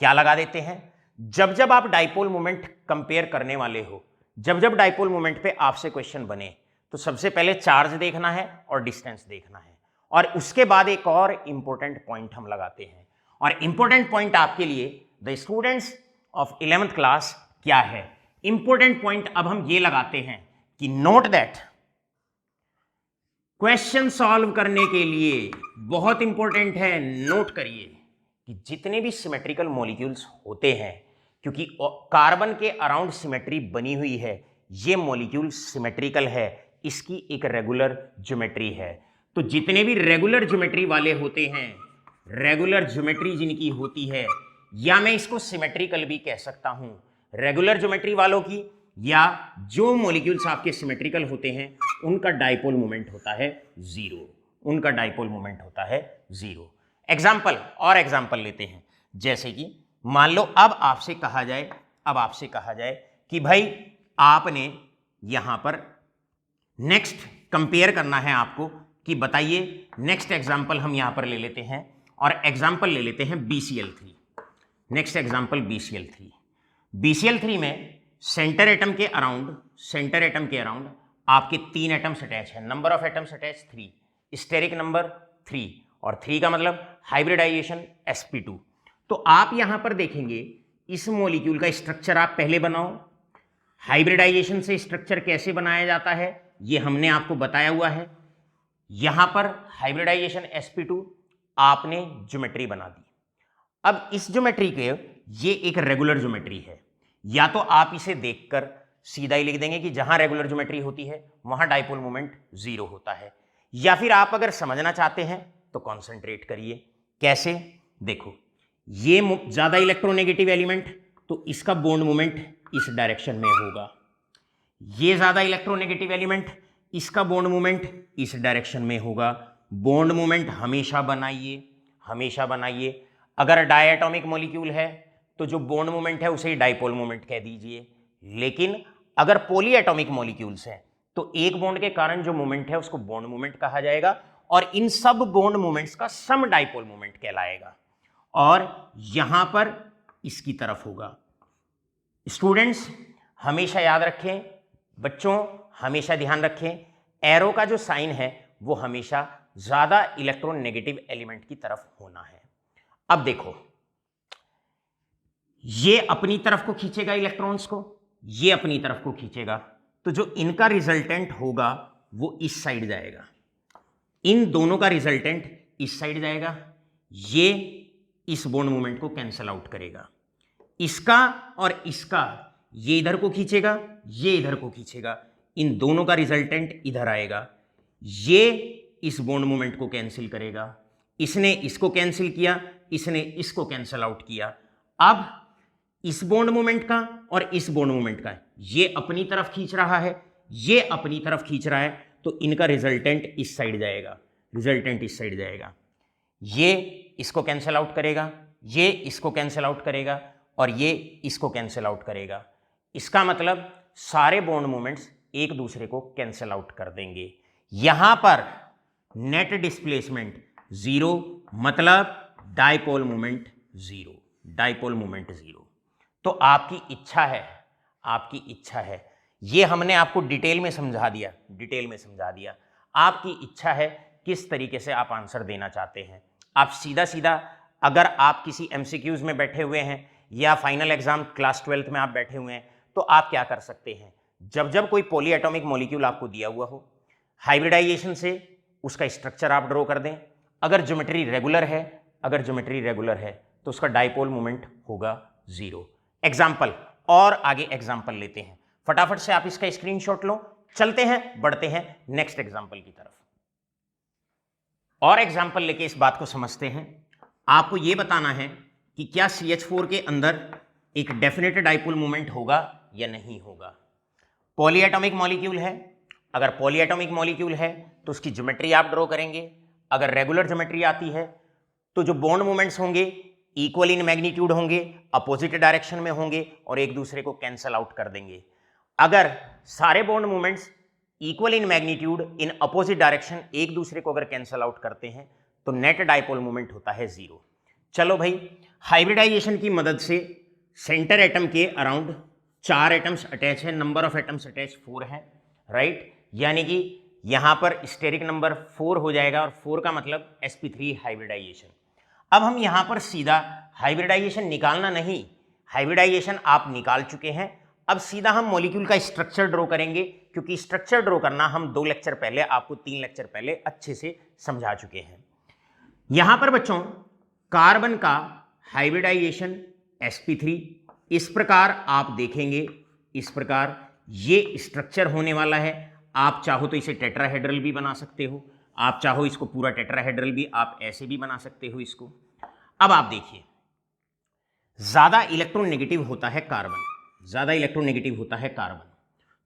क्या लगा देते हैं? जब जब आप डाइपोल मोमेंट कंपेयर करने वाले हो, जब जब डाइपोल मोमेंट पे आपसे क्वेश्चन बने, तो सबसे पहले चार्ज देखना है और डिस्टेंस देखना है, और उसके बाद एक और इंपॉर्टेंट पॉइंट हम लगाते हैं। और इंपॉर्टेंट पॉइंट आपके लिए the students of 11th class क्या है? इंपॉर्टेंट पॉइंट अब हम ये लगाते हैं कि नोट दैट क्वेश्चन सॉल्व करने के लिए बहुत इंपॉर्टेंट है, नोट करिए कि जितने भी सिमेट्रिकल मॉलिक्यूल्स होते हैं, क्योंकि कार्बन के अराउंड सिमेट्री बनी हुई है, ये मॉलिक्यूल सिमेट्रिकल है, इसकी एक रेगुलर ज्योमेट्री है। तो जितने भी रेगुलर ज्योमेट्री वाले होते हैं, रेगुलर ज्योमेट्री जिनकी होती है, या मैं इसको सिमेट्रिकल भी कह सकता हूं, रेगुलर ज्योमेट्री वालों की, या जो मॉलिक्यूल्स आपके सिमेट्रिकल होते हैं, उनका डाइपोल मोमेंट होता है 0। उनका डाइपोल मोमेंट होता है 0। एग्जाम्पल लेते हैं। जैसे कि मान लो अब आपसे कहा जाए कि भाई आपने यहां पर नेक्स्ट कंपेयर करना है आपको, कि बताइए, नेक्स्ट एग्जाम्पल हम यहां पर ले लेते हैं, और एग्जाम्पल ले लेते हैं BCl3। Next example BCl3। BCl3 में सेंटर एटम के अराउंड आपके 3 एटम्स अटैच है। Number of atoms attach 3, steric number 3, और 3 का मतलब हाइब्रिडाइजेशन sp2। तो आप यहां पर देखेंगे इस मॉलिक्यूल का स्ट्रक्चर आप पहले बनाओ। हाइब्रिडाइजेशन से स्ट्रक्चर कैसे बनाया जाता है ये हमने आपको बताया हुआ है। यहां पर हाइब्रिडाइजेशन sp2 आपने ज्योमेट्री बना दी। अब इस ज्योमेट्री के, ये एक रेगुलर ज्योमेट्री है, या तो आप इसे देखकर सीधा ही लिख देंगे कि जहां रेगुलर ज्योमेट्री होती है वहां डाइपोल मोमेंट 0 होता है, या फिर आप अगर समझना चाहते हैं तो कॉन्सेंट्रेट करिए। कैसे? देखो, ये ज्यादा इलेक्ट्रोनेगेटिव एलिमेंट, तो इसका बॉन्ड मोमेंट इस डायरेक्शन में होगा। ये ज्यादा इलेक्ट्रोनेगेटिव एलिमेंट, इसका बॉन्ड मोमेंट इस डायरेक्शन में होगा। बॉन्ड मोमेंट हमेशा बनाइए। अगर डायएटॉमिक मॉलिक्यूल है तो जो बॉन्ड मोमेंट है उसे डाइपोल मोमेंट कह दीजिए। लेकिन अगर पॉलीएटॉमिक मॉलिक्यूल्स हैं तो एक बॉन्ड के कारण जो मोमेंट है उसको बॉन्ड मोमेंट कहा जाएगा, और इन सब बॉन्ड मोमेंट्स का सम डाइपोल मोमेंट कहलाएगा। और यहां पर इसकी तरफ होगा। स्टूडेंट्स हमेशा याद रखें, बच्चों हमेशा ध्यान रखें, एरो का जो साइन है वो हमेशा ज्यादा इलेक्ट्रोनेगेटिव एलिमेंट की तरफ होना है। अब देखो, ये अपनी तरफ को खींचेगा इलेक्ट्रॉन्स को, ये अपनी तरफ को खींचेगा, तो जो इनका रिजल्टेंट होगा वो इस साइड जाएगा। इन दोनों का रिजल्टेंट इस साइड जाएगा। ये इस बॉन्ड मोमेंट को कैंसल आउट करेगा। इसका और इसका, ये इधर को खींचेगा, ये इधर को खींचेगा, इन दोनों का रिजल्टेंट इधर आएगा। ये इस बॉन्ड मोमेंट को कैंसिल करेगा, इसने इसको कैंसिल किया, इसने इसको कैंसिल आउट किया। अब इस बॉन्ड मोमेंट का और इस बॉन्ड मोमेंट का, ये अपनी तरफ खींच रहा है, ये अपनी तरफ खींच रहा है, तो इनका रिजल्टेंट इस साइड जाएगा, ये इसको कैंसिल आउट करेगा, ये इसको कैंसिल आउट करेगा, और ये इसको कैंसिल आउट करेगा। इसका मतलब सारे बॉन्ड मोमेंट्स एक दूसरे को कैंसिल आउट कर देंगे। यहां पर नेट डिस्प्लेसमेंट 0, मतलब डाइपोल मोमेंट 0। तो आपकी इच्छा है ये हमने आपको डिटेल में समझा दिया, डिटेल में समझा दिया। आपकी इच्छा है किस तरीके से आप आंसर देना चाहते हैं। आप सीधा सीधा, अगर आप किसी एमसीक्यूज में बैठे हुए हैं या फाइनल एग्जाम क्लास 12th में आप बैठे हुए हैं, तो आप क्या कर सकते हैं, जब जब कोई पॉलीएटॉमिक मॉलिक्यूल आपको दिया हुआ हो, हाइब्रिडाइजेशन से उसका स्ट्रक्चर आप ड्रॉ कर दें। अगर ज्योमेट्री रेगुलर है, अगर ज्योमेट्री रेगुलर है तो उसका डाइपोल मोमेंट होगा 0। एग्जाम्पल, और आगे एग्जाम्पल लेते हैं, फटाफट से आप इसका स्क्रीनशॉट लो। चलते हैं, बढ़ते हैं नेक्स्ट एग्जाम्पल की तरफ, और एग्जाम्पल लेके इस बात को समझते हैं। आपको यह बताना है कि क्या CH4 के अंदर एक डेफिनेट डाइपोल मोमेंट होगा या नहीं होगा। पॉलीएटॉमिक मॉलिक्यूल है, अगर पॉलीएटॉमिक मॉलिक्यूल है तो उसकी ज्योमेट्री आप ड्रॉ करेंगे। अगर रेगुलर ज्योमेट्री आती है तो जो बॉन्ड मोमेंट्स होंगे इक्वल इन मैग्नीट्यूड होंगे, अपोजिट डायरेक्शन में होंगे और एक दूसरे को कैंसल आउट कर देंगे। अगर सारे bond moments equal in magnitude in opposite direction एक दूसरे को अगर कैंसल आउट करते हैं तो नेट डाइपोल मोमेंट होता है 0। चलो भाई, हाइब्रिडाइजेशन की मदद से सेंटर एटम के अराउंड 4 एटम्स अटैच है, नंबर ऑफ एटम्स अटैच 4 है, राइट। यानी कि यहां पर स्टेरिक नंबर 4 हो जाएगा और 4 का मतलब sp3 हाइब्रिडाइजेशन। अब हम यहां पर सीधा हाइब्रिडाइजेशन निकालना नहीं, हाइब्रिडाइजेशन आप निकाल चुके हैं। अब सीधा हम मॉलिक्यूल का स्ट्रक्चर ड्रॉ करेंगे, क्योंकि स्ट्रक्चर ड्रॉ करना हम 2 लेक्चर पहले, आपको 3 लेक्चर पहले अच्छे से समझा चुके हैं। यहां पर बच्चों कार्बन का हाइब्रिडाइजेशन sp3 इस प्रकार आप देखेंगे, इस प्रकार ये स्ट्रक्चर होने वाला है। आप चाहो तो इसे टेट्राहेड्रल भी बना सकते हो, आप चाहो इसको पूरा टेट्राहेड्रल भी आप ऐसे भी बना सकते हो इसको। अब आप देखिए, ज्यादा इलेक्ट्रोनेगेटिव होता है कार्बन, ज्यादा इलेक्ट्रोनेगेटिव होता है कार्बन,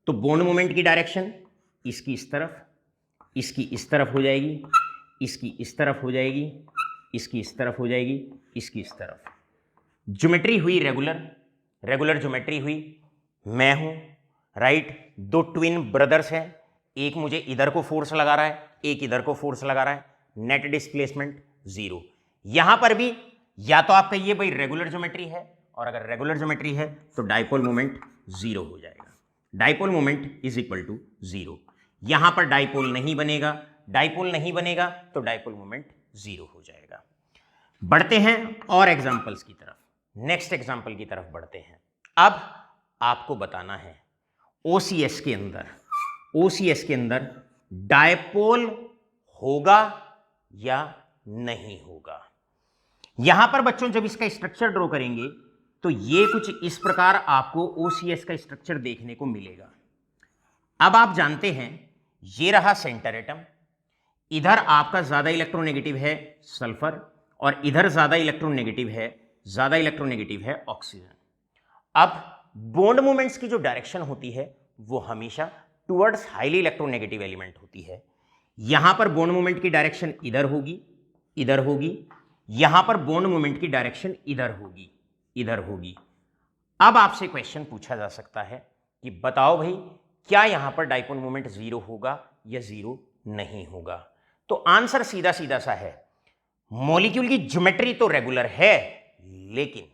तो बॉन्ड मोमेंट की डायरेक्शन इसकी इस तरफ, इसकी इस तरफ हो जाएगी, इसकी इस तरफ हो जाएगी, इसकी इस तरफ हो जाएगी, इसकी इस तरफ। ज्योमेट्री हुई रेगुलर, रेगुलर ज्योमेट्री हुई। मैं हूं, राइट, 2 ट्विन ब्रदर्स हैं, एक मुझे इधर को फोर्स लगा रहा है, एक इधर को फोर्स लगा रहा है, नेट डिस्प्लेसमेंट 0। यहां पर भी या तो आप कहिए भाई रेगुलर ज्योमेट्री है, और अगर रेगुलर ज्योमेट्री है तो डाइपोल मोमेंट 0 हो जाएगा, dipole moment is equal to 0। यहां पर डाइपोल नहीं बनेगा, डाइपोल नहीं बनेगा तो डाइपोल मोमेंट 0 हो जाएगा। बढ़ते हैं और एग्जांपल्स की तरफ, नेक्स्ट एग्जांपल की तरफ बढ़ते हैं। अब आपको बताना है OCS के अंदर, OCS के अंदर डाइपोल होगा या नहीं होगा। यहां पर बच्चों जब इसका स्ट्रक्चर ड्रॉ करेंगे तो ये कुछ इस प्रकार आपको OCS का स्ट्रक्चर देखने को मिलेगा। अब आप जानते हैं ये रहा सेंटर एटम, इधर आपका ज्यादा इलेक्ट्रोनेगेटिव है सल्फर और इधर ज्यादा इलेक्ट्रोनेगेटिव है ऑक्सीजन। अब बॉन्ड मोमेंट्स की जो डायरेक्शन होती है वो हमेशा टुवर्ड्स हाईली इलेक्ट्रोनेगेटिव एलिमेंट होती है। यहां पर बॉन्ड मोमेंट की डायरेक्शन इधर होगी, इधर होगी, यहां पर बॉन्ड मोमेंट की डायरेक्शन इधर होगी, इधर होगी। अब आपसे क्वेश्चन पूछा जा सकता है कि बताओ भाई क्या यहां पर डाइपोल मोमेंट 0 होगा या 0 नहीं होगा। तो आंसर सीधा सीधा सा है, मॉलिक्यूल की ज्योमेट्री तो रेगुलर है लेकिन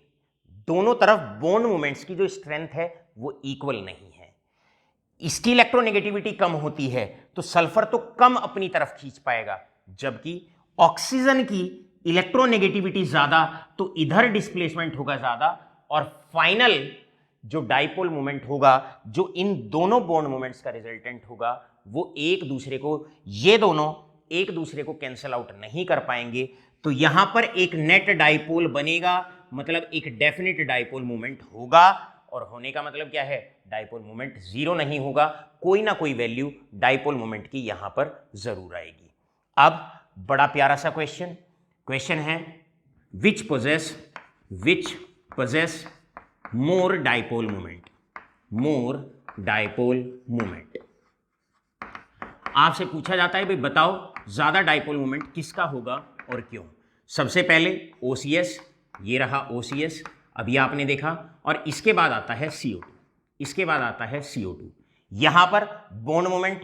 दोनों तरफ बॉन्ड मोमेंट्स की जो स्ट्रेंथ है वो इक्वल नहीं है। इसकी इलेक्ट्रोनेगेटिविटी कम होती है तो सल्फर तो कम अपनी तरफ खींच पाएगा, जबकि ऑक्सीजन की इलेक्ट्रोनेगेटिविटी ज्यादा तो इधर डिस्प्लेसमेंट होगा ज्यादा, और फाइनल जो डाइपोल मोमेंट होगा जो इन दोनों बॉन्ड मोमेंट्स का रिजल्टेंट होगा वो एक दूसरे को, ये दोनों एक दूसरे को कैंसल आउट नहीं कर पाएंगे। तो यहां पर एक नेट डाइपोल बनेगा, मतलब एक डेफिनेट डाइपोल मोमेंट होगा, और होने का मतलब क्या है, डाइपोल मोमेंट 0 नहीं होगा, कोई ना कोई वैल्यू डाइपोल मोमेंट की यहां पर जरूर आएगी। अब बड़ा प्यारा सा क्वेश्चन है, विच पोजेस मोर डाइपोल मोमेंट। आपसे पूछा जाता है भाई बताओ ज्यादा डाइपोल मोमेंट किसका होगा और क्यों। सबसे पहले OCS, ये रहा OCS, अभी आपने देखा, और इसके बाद आता है CO2, यहां पर bond moment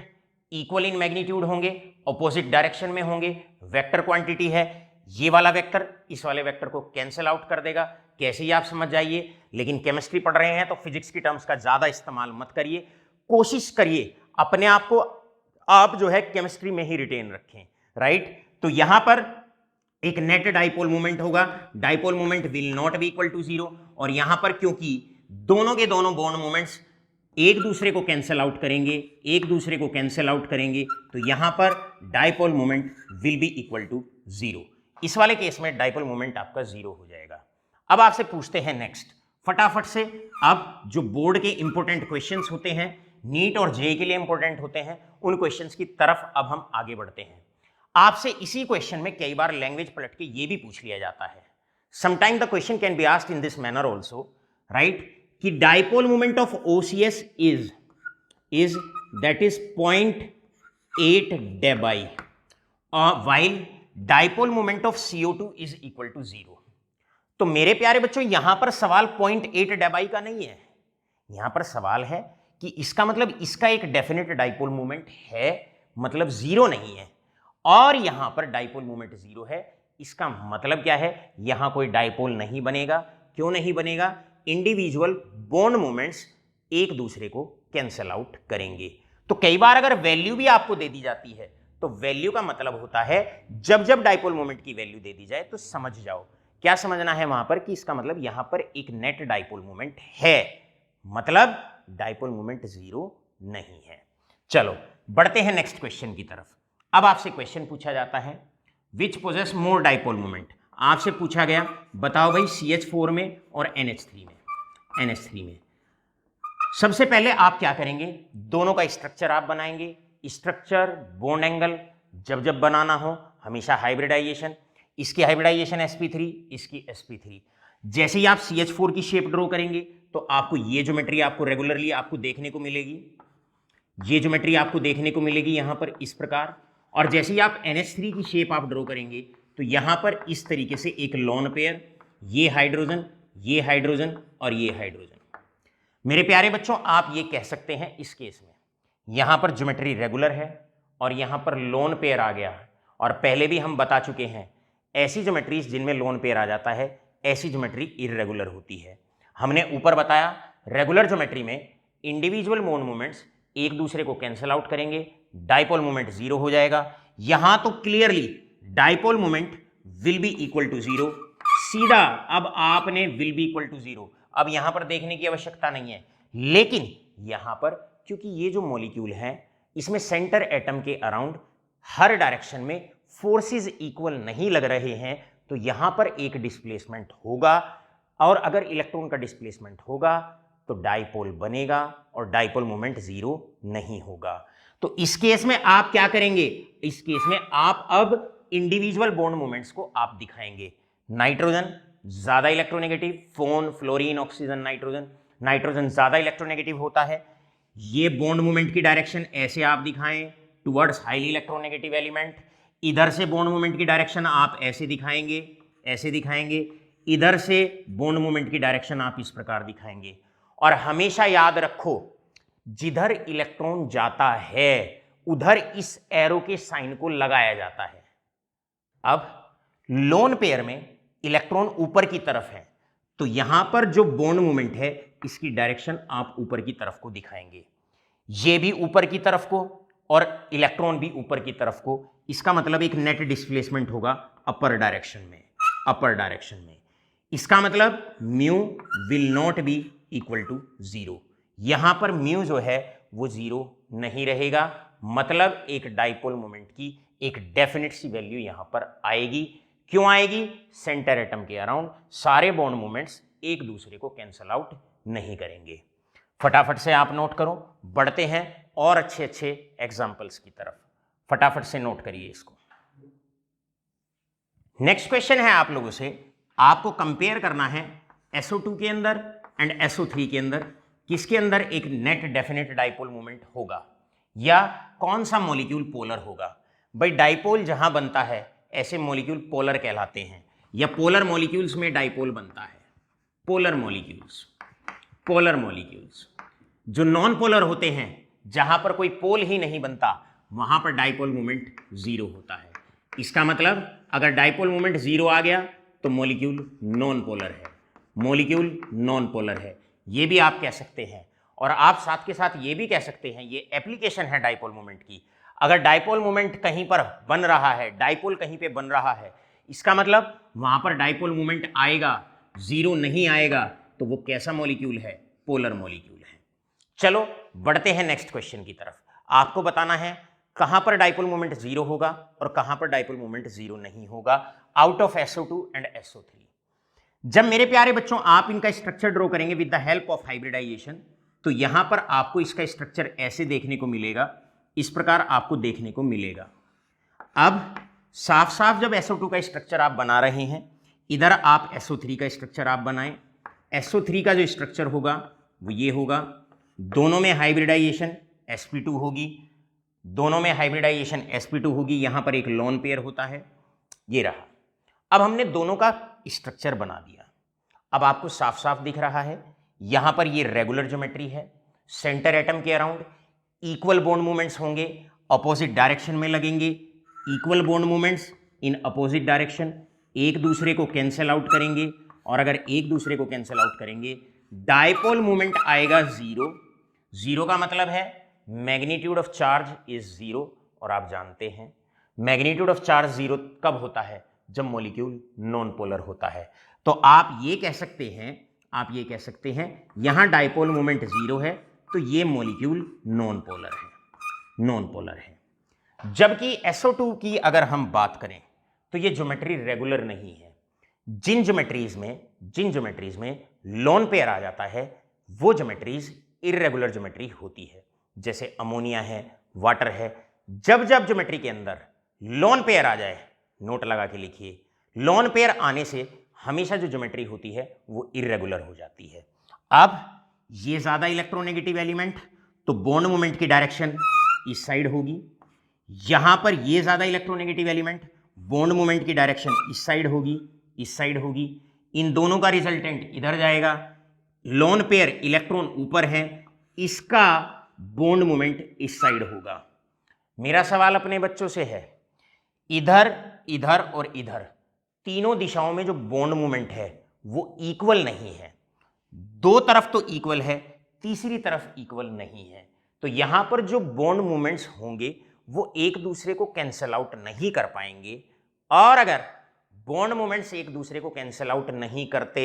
equal in magnitude होंगे, ऑपोजिट डायरेक्शन में होंगे, वेक्टर क्वांटिटी है, ये वाला वेक्टर इस वाले वेक्टर को कैंसिल आउट कर देगा। कैसे ही आप समझ जाइए, लेकिन केमिस्ट्री पढ़ रहे हैं तो फिजिक्स की टर्म्स का ज्यादा इस्तेमाल मत करिए, कोशिश करिए अपने आप को आप जो है केमिस्ट्री में ही रिटेन रखें, राइट। तो यहां पर एक नेट डाइपोल मोमेंट होगा, dipole moment will not be equal to zero, और यहां पर क्योंकि दोनों के दोनों बॉन्ड मोमेंट्स एक दूसरे को कैंसिल आउट करेंगे, एक दूसरे को कैंसिल आउट करेंगे, तो यहां पर dipole moment will be equal to zero. इस वाले केस में डाइपोल मोमेंट आपका जीरो हो जाएगा। अब आपसे पूछते हैं नेक्स्ट, फटाफट से। अब जो बोर्ड के इंपॉर्टेंट क्वेश्चंस होते हैं, नीट और जेईई के लिए इंपॉर्टेंट होते हैं, उन क्वेश्चंस की तरफ अब हम आगे बढ़ते हैं। आपसे इसी क्वेश्चन में कई बार लैंग्वेज पलट के ये भी पूछ लिया जाता है, sometime the question can be asked in this manner also, right, कि dipole moment of OCS is that is 0.8 dBi while dipole moment of CO2 is equal to 0। तो मेरे प्यारे बच्चों यहां पर सवाल 0.8 dBi का नहीं है, यहां पर सवाल है कि इसका मतलब इसका एक डेफिनेट डाइपोल मोमेंट है, मतलब जीरो नहीं है, और यहां पर डाइपोल मोमेंट जीरो है। इसका मतलब क्या है, यहां कोई डाइपोल नहीं बनेगा। क्यों नहीं बनेगा? इंडिविजुअल बॉन्ड मोमेंट्स एक दूसरे को कैंसल आउट करेंगे। तो कई बार अगर वैल्यू भी आपको दे दी जाती है, तो वैल्यू का मतलब होता है जब जब डाइपोल मोमेंट की वैल्यू दे दी जाए तो समझ जाओ क्या समझना है वहां पर, कि इसका मतलब यहां पर एक नेट डाइपोल मोमेंट है, मतलब डाइपोल मोमेंट जीरो नहीं है। चलो बढ़ते हैं नेक्स्ट क्वेश्चन की तरफ। अब आपसे क्वेश्चन पूछा जाता है विच पोजेस मोर डाइपोल मोमेंट। आपसे पूछा गया बताओ भाई CH4 में और NH3 में। सबसे पहले आप क्या करेंगे, दोनों का स्ट्रक्चर आप बनाएंगे। स्ट्रक्चर बॉन्ड एंगल जब जब बनाना हो हमेशा हाइब्रिडाइजेशन, इसकी हाइब्रिडाइजेशन sp3, इसकी sp3। जैसे ही आप CH4 की शेप ड्रॉ करेंगे तो आपको ये ज्योमेट्री आपको रेगुलरली आपको देखने को मिलेगी, ये ज्योमेट्री आपको देखने को मिलेगी यहां पर इस प्रकार। और जैसे ही आप NH3 की शेप आप ड्रॉ करेंगे तो यहां पर इस तरीके से एक लोन पेयर, ये हाइड्रोजन, ये हाइड्रोजन और ये हाइड्रोजन। मेरे प्यारे बच्चों आप ये कह सकते हैं इस केस में यहां पर ज्योमेट्री रेगुलर है और यहां पर लोन पेयर आ गया है, और पहले भी हम बता चुके हैं ऐसी ज्योमेट्रीज जिनमें लोन पेयर आ जाता है ऐसी ज्योमेट्री इर्रेगुलर होती है। हमने ऊपर बताया रेगुलर ज्योमेट्री में इंडिविजुअल बॉन्ड मोमेंट्स एक दूसरे को कैंसिल आउट करेंगे, डाइपोल मोमेंट जीरो हो जाएगा। यहां तो clearly dipole moment will be equal to zero, सीधा अब आपने will be equal to zero, अब यहां पर देखने की आवश्यकता नहीं है। लेकिन यहां पर क्योंकि ये जो मॉलिक्यूल है इसमें सेंटर एटम के अराउंड हर डायरेक्शन में फोर्सेस इक्वल नहीं लग रहे हैं, तो यहां पर एक डिस्प्लेसमेंट होगा, और अगर इलेक्ट्रॉन का डिस्प्लेसमेंट होगा तो डाइपोल बनेगा और डाइपोल मोमेंट जीरो नहीं होगा। तो इस केस में आप क्या करेंगे, इस केस में आप अब इंडिविजुअल बॉन्ड मोमेंट्स को आप दिखाएंगे। नाइट्रोजन ज्यादा electronegative, phone, fluorine, oxygen, nitrogen ज्यादा इलेक्ट्रोनेगेटिव होता है। ये बॉन्ड मोमेंट की डायरेक्शन ऐसे आप दिखाएं टुवर्ड्स हाईली इलेक्ट्रोनेगेटिव एलिमेंट। इधर से बॉन्ड मोमेंट की डायरेक्शन आप ऐसे दिखाएंगे, ऐसे दिखाएंगे। इधर से बॉन्ड मोमेंट की डायरेक्शन आप इस प्रकार दिखाएंगे। और हमेशा याद रखो जिधर इलेक्ट्रॉन जाता है उधर इस एरो के साइन को लगाया जाता है। अब लोन पेयर में इलेक्ट्रॉन ऊपर की तरफ है, तो यहां पर जो बॉन्ड मोमेंट है इसकी डायरेक्शन आप ऊपर की तरफ को दिखाएंगे, ये भी ऊपर की तरफ को और इलेक्ट्रॉन भी ऊपर की तरफ को। इसका मतलब एक नेट डिस्प्लेसमेंट होगा अपर डायरेक्शन में, अपर डायरेक्शन में। इसका मतलब mu will not be equal to zero, यहां पर म्यू जो है वो जीरो नहीं रहेगा, मतलब एक डाइपोल मोमेंट की एक डेफिनेट सी वैल्यू यहां पर आएगी। क्यों आएगी? सेंटर एटम के अराउंड सारे बॉन्ड मोमेंट्स एक दूसरे को कैंसल आउट नहीं करेंगे। फटाफट से आप नोट करो, बढ़ते हैं और अच्छे अच्छे एग्जाम्पल्स की तरफ। फटाफट से नोट करिए इसको। नेक्स्ट क्वेश्चन है आप लोगों से, आपको कंपेयर करना है SO2 के अंदर एंड SO3 के अंदर किसके अंदर एक नेट डेफिनेट डाइपोल मोमेंट होगा, या कौन सा मॉलिक्यूल पोलर होगा। भाई डाइपोल जहां बनता है ऐसे मॉलिक्यूल पोलर कहलाते हैं, या पोलर मॉलिक्यूल्स में डाइपोल बनता है। पोलर मॉलिक्यूल्स, पोलर मॉलिक्यूल्स जो नॉन पोलर होते हैं, जहां पर कोई पोल ही नहीं बनता वहां पर डाइपोल मोमेंट जीरो होता है। इसका मतलब अगर डाइपोल मोमेंट जीरो आ गया तो मॉलिक्यूल नॉन पोलर है, मॉलिक्यूल नॉन पोलर है, ये भी आप कह सकते हैं। और आप साथ के साथ ये भी कह सकते हैं, ये एप्लीकेशन है डाइपोल मोमेंट की। अगर डाइपोल मोमेंट कहीं पर बन रहा है, डाइपोल कहीं पे बन रहा है, इसका मतलब वहां पर डाइपोल मोमेंट आएगा, जीरो नहीं आएगा, तो वो कैसा मॉलिक्यूल है? पोलर मॉलिक्यूल है। चलो बढ़ते हैं नेक्स्ट क्वेश्चन की तरफ। आपको बताना है कहां पर डाइपोल मोमेंट जीरो होगा और कहां पर डाइपोल मोमेंट जीरो नहीं होगा out of SO2 and SO3। जब मेरे प्यारे बच्चों आप इनका स्ट्रक्चर ड्रॉ करेंगे with the help of hybridization, तो यहां पर आपको इसका स्ट्रक्चर ऐसे देखने को मिलेगा, इस प्रकार आपको देखने को मिलेगा। अब साफ साफ जब SO2 का स्ट्रक्चर आप बना रहे हैं, इधर आप SO3 का स्ट्रक्चर आप बनाएं। SO3 का जो स्ट्रक्चर होगा वो ये होगा, दोनों में हाइब्रिडाइजेशन sp2 होगी, दोनों में हाइब्रिडाइजेशन sp2 होगी, यहां पर एक लोन पेयर होता है, ये रहा। अब हमने दोनों का स्ट्रक्चर बना दिया। अब आपको साफ साफ दिख रहा है, यहां पर ये रेगुलर ज्योमेट्री है, सेंटर एटम के अराउंड इक्वल बॉन्ड मूवमेंट्स होंगे, अपोजिट डायरेक्शन में लगेंगे, equal bond movements in opposite direction, एक दूसरे को कैंसिल आउट करेंगे, और अगर एक दूसरे को कैंसिल आउट करेंगे डाइपोल मूवमेंट आएगा जीरो। जीरो का मतलब है magnitude of charge is zero, और आप जानते हैं मैग्नीट्यूड ऑफ चार्ज जीरो कब होता है? जब मॉलिक्यूल नॉन पोलर होता है। तो आप ये कह सकते हैं, यहां डाइपोल मोमेंट जीरो है, तो ये मॉलिक्यूल नॉन पोलर है। जबकि SO2 की अगर हम बात करें तो ये ज्योमेट्री रेगुलर नहीं है। जिन ज्योमेट्रीज में लोन पेयर आ जाता है, वो ज्योमेट्रीज इर्रेगुलर ज्योमेट्री होती है, जैसे अमोनिया है, वाटर है। जब ज्योमेट्री के अंदर लोन पेयर आ जाए, नोट लगा के लिखिए, लोन पेयर आने से हमेशा जो ज्योमेट्री होती है वो इर्रेगुलर हो जाती है। अब ये ज्यादा इलेक्ट्रोनेगेटिव एलिमेंट, तो बॉन्ड मोमेंट की डायरेक्शन इस साइड होगी, यहां पर ये ज्यादा इलेक्ट्रोनेगेटिव एलिमेंट, बॉन्ड मोमेंट की डायरेक्शन इस साइड होगी। इन दोनों का रिजल्टेंट इधर जाएगा, लोन पेयर इलेक्ट्रॉन ऊपर है, इसका बॉन्ड मोमेंट इस साइड होगा। मेरा सवाल अपने बच्चों से है, इधर, इधर और इधर तीनों दिशाओं में जो बॉन्ड मोमेंट है वो इक्वल नहीं है। दो तरफ तो इक्वल है, तीसरी तरफ इक्वल नहीं है। तो यहां पर जो बॉन्ड मोमेंट्स होंगे वो एक दूसरे को कैंसल आउट नहीं कर पाएंगे, और अगर बॉन्ड मोमेंट्स एक दूसरे को कैंसल आउट नहीं करते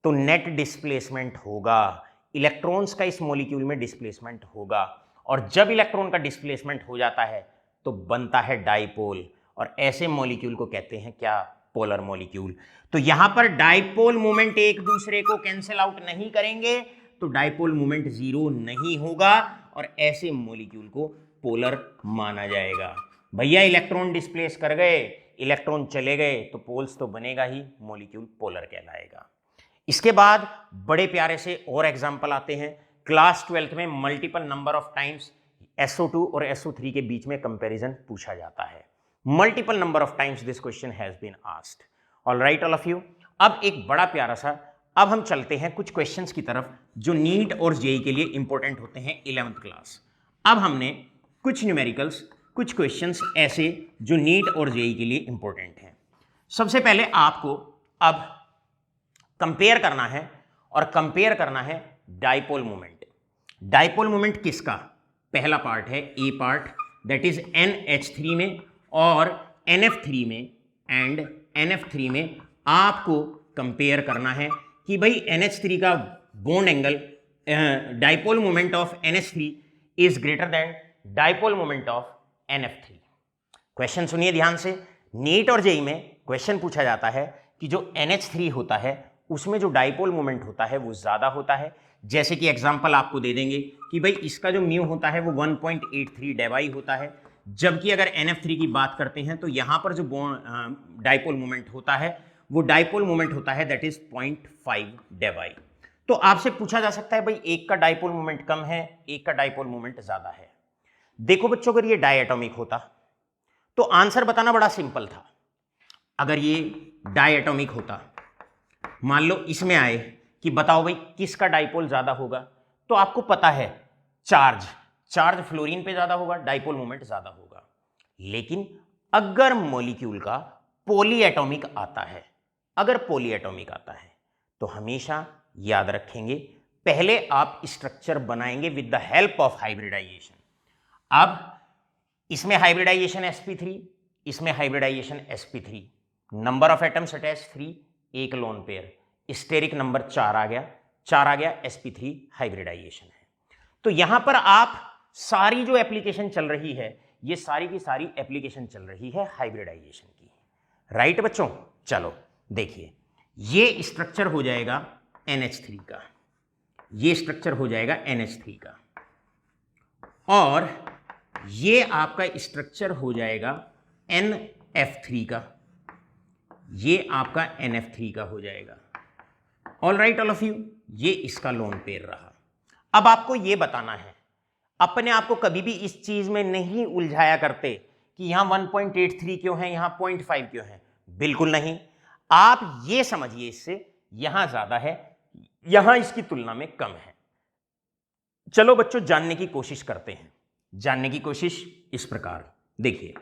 तो नेट डिस्प्लेसमेंट होगा, इलेक्ट्रॉन्स का इस मॉलिक्यूल में डिस्प्लेसमेंट होगा, और जब इलेक्ट्रॉन का डिस्प्लेसमेंट हो जाता है तो बनता है डाइपोल, और ऐसे मॉलिक्यूल को कहते हैं क्या? Polar molecule. तो यहां पर डाइपोल मोमेंट एक दूसरे को कैंसिल आउट नहीं करेंगे, तो डाइपोल मोमेंट जीरो नहीं होगा, और ऐसे मॉलिक्यूल को पोलर माना जाएगा। भैया इलेक्ट्रॉन डिस्प्लेस कर गए, इलेक्ट्रॉन चले गए, तो पोल्स तो बनेगा ही, मॉलिक्यूल पोलर कहलाएगा। इसके बाद बड़े प्यारे से और एग्जाम्पल आते हैं। क्लास 12th में multiple number of times SO2 और SO3 के बीच में कंपैरिजन पूछा जाता है। Multiple number of times this question has been asked. Alright all of you. अब एक बड़ा प्यारा सा, अब हम चलते हैं कुछ क्वेश्चंस की तरफ जो नीट और जेई के लिए इंपॉर्टेंट होते हैं 11th क्लास। अब हमने कुछ न्यूमेरिकल्स, कुछ क्वेश्चंस ऐसे जो नीट और जेई के लिए इंपॉर्टेंट हैं। सबसे पहले आपको अब कंपेयर करना है, और कंपेयर करना है डाइपोल मोमेंट। डाइपोल मोमेंट किसका? पहला पार्ट है ए पार्ट, दैट इज NH3 में और NF3 में, एंड NF3 में आपको कंपेयर करना है कि भाई NH3 का bond angle, dipole moment of NH3 is greater than dipole moment of NF3। Question सुनिए ध्यान से। नीट और जेई में क्वेश्चन पूछा जाता है कि जो NH3 होता है उसमें जो डाइपोल मोमेंट होता है वो ज्यादा होता है। जैसे कि एग्जांपल आपको दे देंगे कि भाई इसका जो म्यू होता है वो 1.83 डेवाई होता है, जबकि अगर NF3 की बात करते हैं तो यहां पर जो डाइपोल मोमेंट होता है वो डाइपोल मोमेंट होता है दैट इज 0.5 डेवाई। तो आपसे पूछा जा सकता है भाई एक का डाइपोल मोमेंट कम है, एक का डाइपोल मोमेंट ज्यादा है। देखो बच्चों, अगर ये डायएटॉमिक होता तो आंसर बताना बड़ा सिंपल था। अगर ये डायएटॉमिक होता, मान लो इसमें आए कि बताओ भाई किसका डाइपोल ज्यादा होगा, तो आपको पता है चार्ज फ्लोरीन पे ज्यादा होगा, डाइपोल मोमेंट ज्यादा होगा। लेकिन अगर मॉलिक्यूल का पॉलीएटॉमिक आता है, अगर पॉलीएटॉमिक आता है तो हमेशा याद रखेंगे पहले आप स्ट्रक्चर बनाएंगे with the help of hybridization. अब इसमें हाइब्रिडाइजेशन sp3, इसमें hybridization sp3, number of atoms attach 3, एक लोन पेयर, स्टेरिक नंबर 4 आ गया, 4 आ गया, sp3 हाइब्रिडाइजेशन है। तो यहां पर आप सारी जो एप्लीकेशन चल रही है, ये सारी की सारी एप्लीकेशन चल रही है हाइब्रिडाइजेशन की। राइट बच्चों, चलो देखिए, ये स्ट्रक्चर हो जाएगा NH3 का, ये स्ट्रक्चर हो जाएगा NH3 का, और ये आपका स्ट्रक्चर हो जाएगा NF3 का, ये आपका NF3 का हो जाएगा। All right all of you, ये इसका लोन पेयर रहा। अब आपको ये बताना है, अपने आप को कभी भी इस चीज में नहीं उलझाया करते कि यहां 1.83 क्यों है, यहां 0.5 क्यों है, बिल्कुल नहीं। आप ये समझिए इससे यहां ज्यादा है, यहां इसकी तुलना में कम है। चलो बच्चों जानने की कोशिश करते हैं। जानने की कोशिश इस प्रकार देखिए,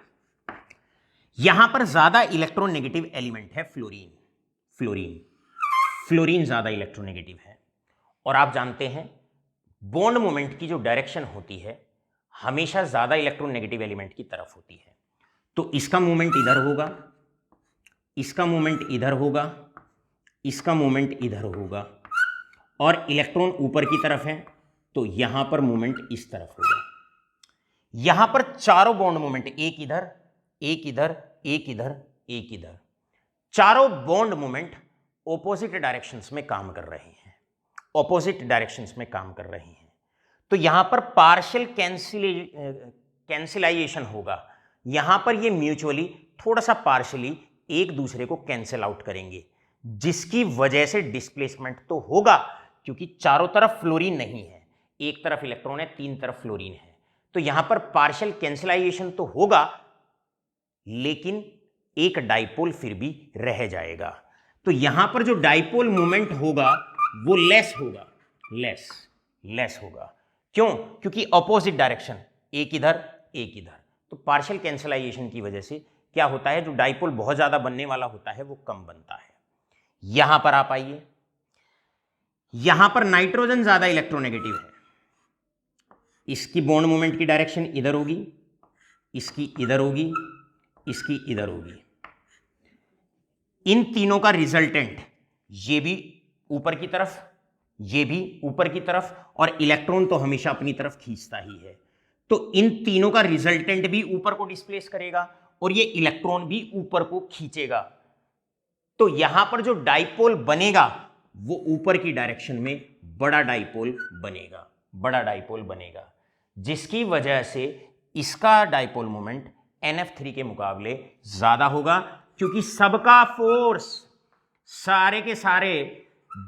यहां पर ज्यादा इलेक्ट्रोनेगेटिव एलिमेंट है फ्लोरीन, फ्लोरीन, फ्लोरीन ज्यादा इलेक्ट्रोनेगेटिव है। और आप जानते हैं बॉन्ड मोमेंट की जो डायरेक्शन होती है हमेशा ज्यादा इलेक्ट्रोनेगेटिव एलिमेंट की तरफ होती है। तो इसका मूवमेंट इधर होगा, इसका मूवमेंट इधर होगा, इसका मूवमेंट इधर होगा, और इलेक्ट्रॉन ऊपर की तरफ है तो यहां पर मूवमेंट इस तरफ होगा। यहां पर चारों बॉन्ड मूवमेंट, एक इधर, एक इधर, एक इधर, एक इधर, चारों बॉन्ड मूवमेंट ऑपोजिट डायरेक्शंस में काम कर रहे हैं, ऑपोजिट डायरेक्शंस में काम कर रहे हैं। तो यहां पर पार्शियल कैंसिलाइजेशन होगा, यहां पर ये म्यूचुअली थोड़ा सा पार्शियली एक दूसरे को कैंसिल आउट करेंगे, जिसकी वजह से डिस्प्लेसमेंट तो होगा, क्योंकि चारों तरफ फ्लोरीन नहीं है, एक तरफ इलेक्ट्रॉन है, तीन तरफ फ्लोरीन है। तो यहां पर पार्शियल कैंसिलाइजेशन तो होगा, लेकिन एक डाइपोल फिर भी रह जाएगा। तो यहां पर जो डाइपोल मूवमेंट होगा वो लेस होगा, लेस होगा। क्यों? क्योंकि ऑपोजिट डायरेक्शन, एक इधर एक इधर। तो पार्शियल कैंसिलाइजेशन की वजह से क्या होता है, जो डाइपोल बहुत ज्यादा बनने वाला होता है वो कम बनता है। यहां पर आप आइए, यहां पर नाइट्रोजन ज्यादा इलेक्ट्रोनेगेटिव है, इसकी बॉन्ड मूवमेंट की डायरेक्शन इधर होगी, इसकी इधर होगी, इसकी इधर होगी। इन तीनों का रिजल्टेंट, ये भी ऊपर की तरफ, ये भी ऊपर की तरफ, और इलेक्ट्रॉन तो हमेशा अपनी तरफ खींचता ही है। तो इन तीनों का रिजल्टेंट भी ऊपर को डिस्प्लेस करेगा और ये इलेक्ट्रॉन भी ऊपर को खींचेगा। तो यहां पर जो डाइपोल बनेगा वो ऊपर की डायरेक्शन में बड़ा डाइपोल बनेगा, बड़ा डाइपोल बनेगा, जिसकी वजह से इसका डाइपोल मोमेंट NF3 के मुकाबले ज्यादा होगा, क्योंकि सबका फोर्स, सारे के सारे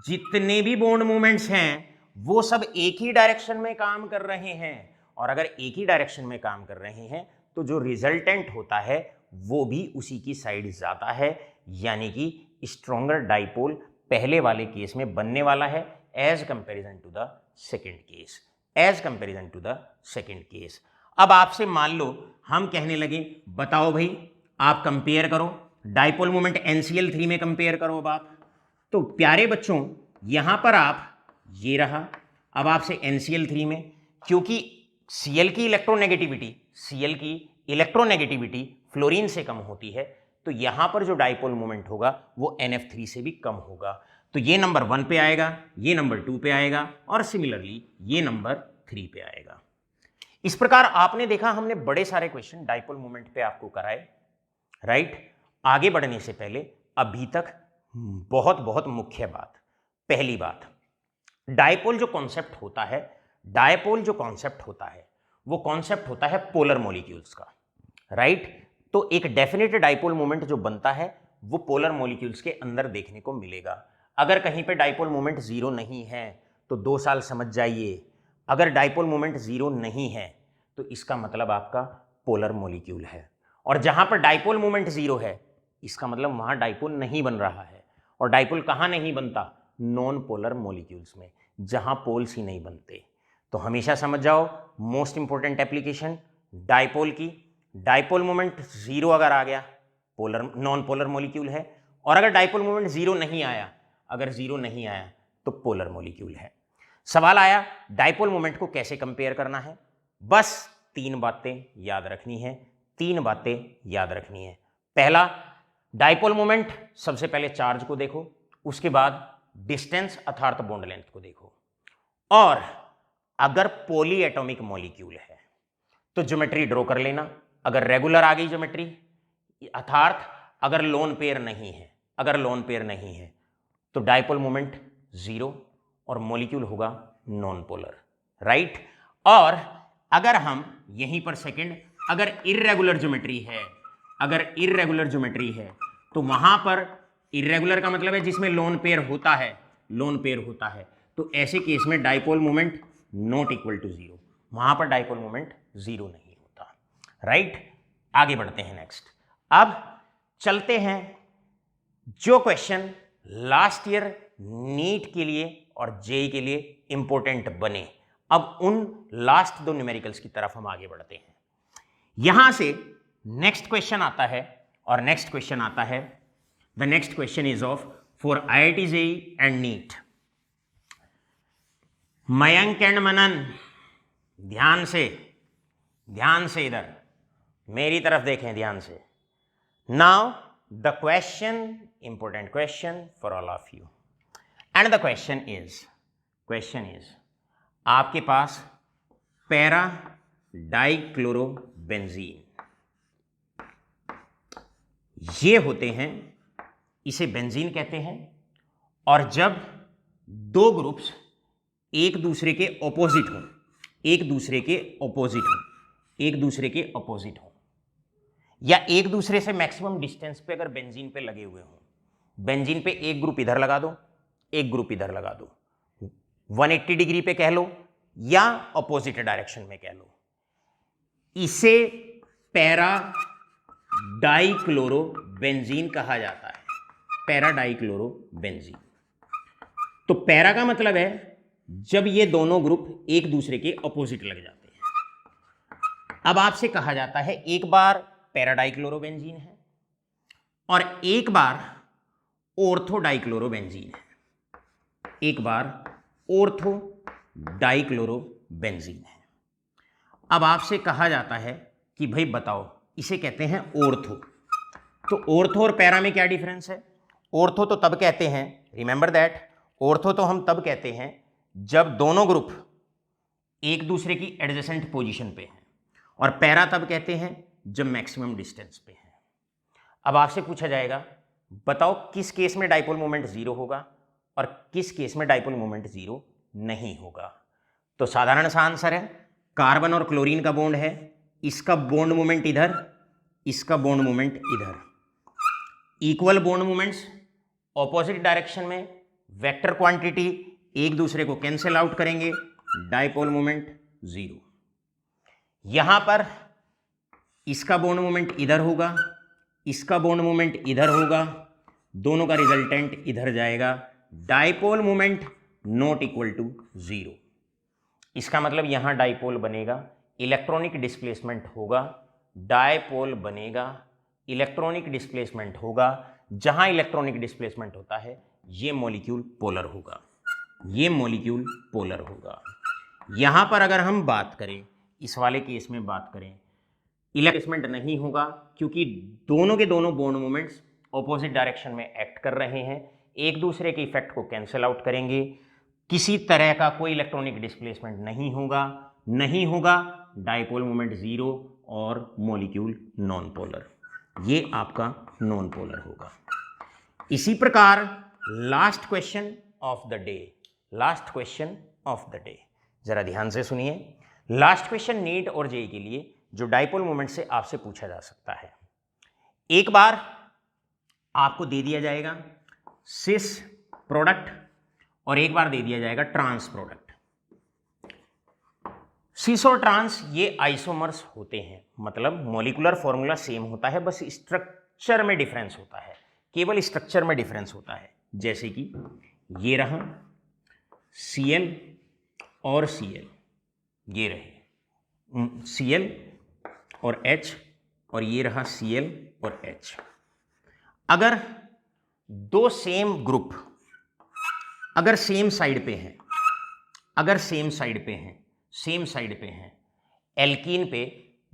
जितने भी बॉन्ड मूवमेंट्स हैं वो सब एक ही डायरेक्शन में काम कर रहे हैं। और अगर एक ही डायरेक्शन में काम कर रहे हैं तो जो रिजल्टेंट होता है वो भी उसी की साइड जाता है, यानी कि स्ट्रॉन्गर डाइपोल पहले वाले केस में बनने वाला है as comparison to the second case, as comparison to the second case. अब आपसे मान लो हम कहने लगे, बताओ भाई आप कंपेयर करो डाइपोल मोमेंट NCl3 में कंपेयर करो। अब आप, तो प्यारे बच्चों यहां पर आप, ये रहा, अब आपसे NCl3 में, क्योंकि Cl की इलेक्ट्रोनेगेटिविटी, Cl की इलेक्ट्रोनेगेटिविटी फ्लोरीन से कम होती है, तो यहां पर जो डाइपोल मोमेंट होगा वो NF3 से भी कम होगा। तो ये नंबर 1 पे आएगा, ये नंबर 2 पे आएगा, और सिमिलरली ये नंबर 3 पे आएगा। इस प्रकार आपने देखा, हमने बड़े सारे क्वेश्चन डाइपोल मोमेंट पे आपको कराए। राइट, आगे बढ़ने से पहले अभी तक बहुत बहुत मुख्य बात, पहली बात, डाइपोल जो कॉन्सेप्ट होता है, डाइपोल जो कॉन्सेप्ट होता है वो कॉन्सेप्ट होता है पोलर मॉलिक्यूल्स का। राइट, तो एक डेफिनेट डाइपोल मोमेंट जो बनता है वो पोलर मॉलिक्यूल्स के अंदर देखने को मिलेगा। अगर कहीं पे डाइपोल मोमेंट 0 नहीं है तो 2 साल समझ जाइए, अगर डाइपोल मोमेंट 0 नहीं है तो इसका मतलब आपका पोलर मॉलिक्यूल है, और जहां पर डाइपोल मोमेंट 0 है इसका मतलब वहां डाइपोल नहीं बन रहा है। और डाइपोल कहां नहीं बनता? नॉन पोलर मॉलिक्यूल्स में, जहां पोल्स ही नहीं बनते। तो हमेशा समझ जाओ, मोस्ट इंपॉर्टेंट एप्लीकेशन डाइपोल की, डाइपोल मोमेंट 0 अगर आ गया पोलर, नॉन पोलर मॉलिक्यूल है, और अगर डाइपोल मोमेंट 0 नहीं आया, अगर 0 नहीं आया तो पोलर मॉलिक्यूल है। सवाल आया डाइपोल मोमेंट को कैसे कंपेयर करना है, बस 3 बातें याद रखनी है, 3 बातें याद रखनी है। पहला, डाइपोल मोमेंट, सबसे पहले चार्ज को देखो, उसके बाद डिस्टेंस अर्थात बॉन्ड लेंथ को देखो, और अगर पॉली एटॉमिक मॉलिक्यूल है तो ज्योमेट्री ड्रॉ कर लेना। अगर रेगुलर आ गई ज्योमेट्री, अर्थात अगर लोन पेयर नहीं है, अगर लोन पेयर नहीं है तो डाइपोल मोमेंट 0 और मॉलिक्यूल होगा नॉन पोलर, राइट। और अगर हम यहीं पर सेकंड, अगर इर्रेगुलर ज्योमेट्री है, अगर इर्रेगुलर ज्योमेट्री है तो वहां पर, इर्रेगुलर का मतलब है जिसमें लोन पेयर होता है, लोन पेयर होता है, तो ऐसे केस में dipole moment not equal to 0, वहां पर डाइपोल मोमेंट 0 नहीं होता, राइट। आगे बढ़ते हैं नेक्स्ट। अब चलते हैं जो क्वेश्चन लास्ट ईयर नीट के लिए और जेई के लिए इंपॉर्टेंट बने, अब उन लास्ट 2 न्यूमेरिकल्स की तरफ हम आगे बढ़ते हैं। यहां से नेक्स्ट क्वेश्चन आता है, और नेक्स्ट क्वेश्चन आता है, the next question is of for IIT JEE and NEET. Mayank and Manan, ध्यान से इधर मेरी तरफ देखें, ध्यान से। Now the question, important question for all of you, and the question is आपके पास पैरा डाइक्लोरोबेंजीन, ये होते हैं, इसे बेंजीन कहते हैं, और जब 2 ग्रुप्स एक दूसरे के ऑपोजिट हो, एक दूसरे के ऑपोजिट हो, एक दूसरे के ऑपोजिट हो, या एक दूसरे से मैक्सिमम डिस्टेंस पे अगर बेंजीन पे लगे हुए हो, बेंजीन पे एक ग्रुप इधर लगा दो, एक ग्रुप इधर लगा दो, 180 डिग्री पे कह लो या ऑपोजिट डायरेक्शन में कह लो, इसे पैरा डाइक्लोरोबेंजीन कहा जाता है, पैरा डाइक्लोरोबेंजीन। तो पैरा का मतलब है जब ये दोनों ग्रुप एक दूसरे के ऑपोजिट लग जाते हैं। अब आपसे कहा जाता है एक बार पैरा डाइक्लोरोबेंजीन है और एक बार ऑर्थो डाइक्लोरोबेंजीन है, एक बार ऑर्थो डाइक्लोरोबेंजीन है। अब आपसे कहा जाता है कि भाई बताओ, इसे कहते हैं ऑर्थो। तो ऑर्थो और पैरा में क्या डिफरेंस है? ऑर्थो तो तब कहते हैं, रिमेंबर दैट, ऑर्थो तो हम तब कहते हैं जब दोनों ग्रुप एक दूसरे की एडजेसेंट पोजीशन पे हैं, और पैरा तब कहते हैं जब मैक्सिमम डिस्टेंस पे हैं। अब आपसे पूछा जाएगा बताओ किस केस में डाइपोल मोमेंट 0 होगा और किस केस में डाइपोल मोमेंट 0 नहीं होगा। तो साधारण सा आंसर है, कार्बन और क्लोरीन का बॉन्ड है, इसका बॉन्ड मोमेंट इधर, इसका बॉन्ड मोमेंट इधर, equal bond moments opposite direction में, वेक्टर क्वांटिटी एक दूसरे को कैंसिल आउट करेंगे, डाइपोल मोमेंट 0। यहां पर इसका बॉन्ड मोमेंट इधर होगा, इसका बॉन्ड मोमेंट इधर होगा, दोनों का रिजल्टेंट इधर जाएगा, dipole moment not equal to 0। इसका मतलब यहां डाइपोल बनेगा, इलेक्ट्रॉनिक डिस्प्लेसमेंट होगा, डाइपोल बनेगा, इलेक्ट्रॉनिक डिस्प्लेसमेंट होगा। जहां इलेक्ट्रॉनिक डिस्प्लेसमेंट होता है ये मॉलिक्यूल पोलर होगा, ये मॉलिक्यूल पोलर होगा। यहां पर अगर हम बात करें, इस वाले केस में बात करें, इलेक्ट्रिसमेंट नहीं होगा क्योंकि दोनों के दोनों बॉन्ड मोमेंट्स ऑपोजिट डायरेक्शन में एक्ट कर रहे हैं, एक दूसरे के इफेक्ट को कैंसिल आउट करेंगे, किसी तरह का कोई इलेक्ट्रॉनिक डिस्प्लेसमेंट नहीं होगा, नहीं होगा, डाइपोल मोमेंट 0 और मॉलिक्यूल नॉन पोलर, ये आपका नॉन पोलर होगा। इसी प्रकार last question of the day, last question of the day, जरा ध्यान से सुनिए। लास्ट क्वेश्चन नीट और जेई के लिए जो डाइपोल मोमेंट से आपसे पूछा जा सकता है, एक बार आपको दे दिया जाएगा सिस प्रोडक्ट और एक बार दे दिया जाएगा ट्रांस प्रोडक्ट। सिस और ट्रांस ये आइसोमर्स होते हैं, मतलब मॉलिक्यूलर फॉर्मूला सेम होता है, बस स्ट्रक्चर में डिफरेंस होता है, केवल स्ट्रक्चर में डिफरेंस होता है। जैसे कि ये रहा Cl और Cl, ये रहे Cl और H, और ये रहा Cl और H। अगर दो सेम ग्रुप अगर सेम साइड पे हैं, अगर सेम साइड पे हैं, एल्कीन पे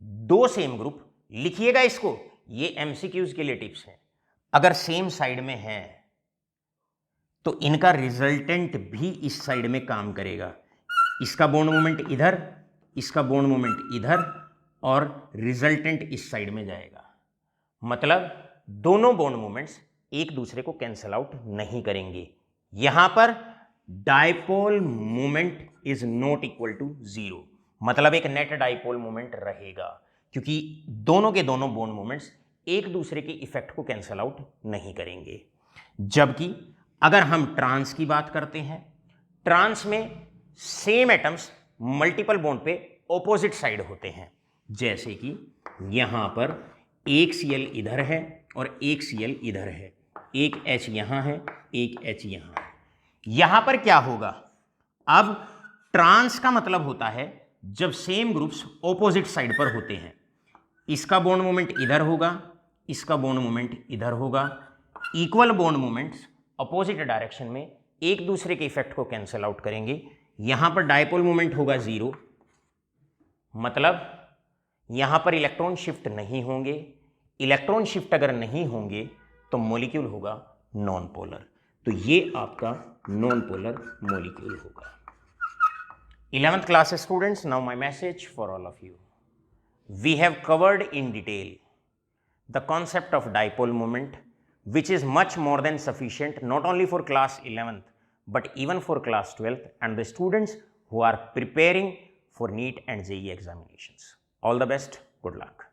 दो सेम ग्रुप, लिखिएगा इसको, ये एमसीक्यूज के लिए टिप्स है, अगर सेम साइड में है तो इनका रिजल्टेंट भी इस साइड में काम करेगा। इसका बॉन्ड मोमेंट इधर, इसका बॉन्ड मोमेंट इधर, और रिजल्टेंट इस साइड में जाएगा। मतलब दोनों बॉन्ड मोमेंट्स एक दूसरे को कैंसल आउट नहीं करेंगे। यहां पर dipole moment is not equal to zero, मतलब एक नेट डायपोल मोमेंट रहेगा, क्योंकि दोनों के दोनों बॉन्ड मोमेंट्स एक दूसरे के इफेक्ट को कैंसल आउट नहीं करेंगे। जबकि अगर हम ट्रांस की बात करते हैं, ट्रांस में सेम एटम्स मल्टीपल बॉन्ड पे ऑपोजिट साइड होते हैं, जैसे कि यहां पर एक Cl इधर है और एक Cl इधर है, एक H यहां है, एक H यहां है। यहां पर क्या होगा, अब ट्रांस का मतलब होता है जब सेम ग्रुप्स ऑपोजिट साइड पर होते हैं, इसका बॉन्ड मोमेंट इधर होगा, इसका बॉन्ड मोमेंट इधर होगा, equal bond moments opposite direction में एक दूसरे के इफेक्ट को कैंसिल आउट करेंगे। यहां पर डायपोल मोमेंट होगा जीरो, मतलब यहां पर इलेक्ट्रॉन शिफ्ट नहीं होंगे। इलेक्ट्रॉन शिफ्ट अगर नहीं होंगे तो मॉलिक्यूल होगा नॉन पोलर, तो ये आपका नॉन पोलर मॉलिक्यूल होगा। 11th class students, now my message for all of you. We have covered in detail the concept of dipole moment, which is much more than sufficient not only for class 11th but even for class 12th and the students who are preparing for NEET and JEE examinations. All the best, good luck.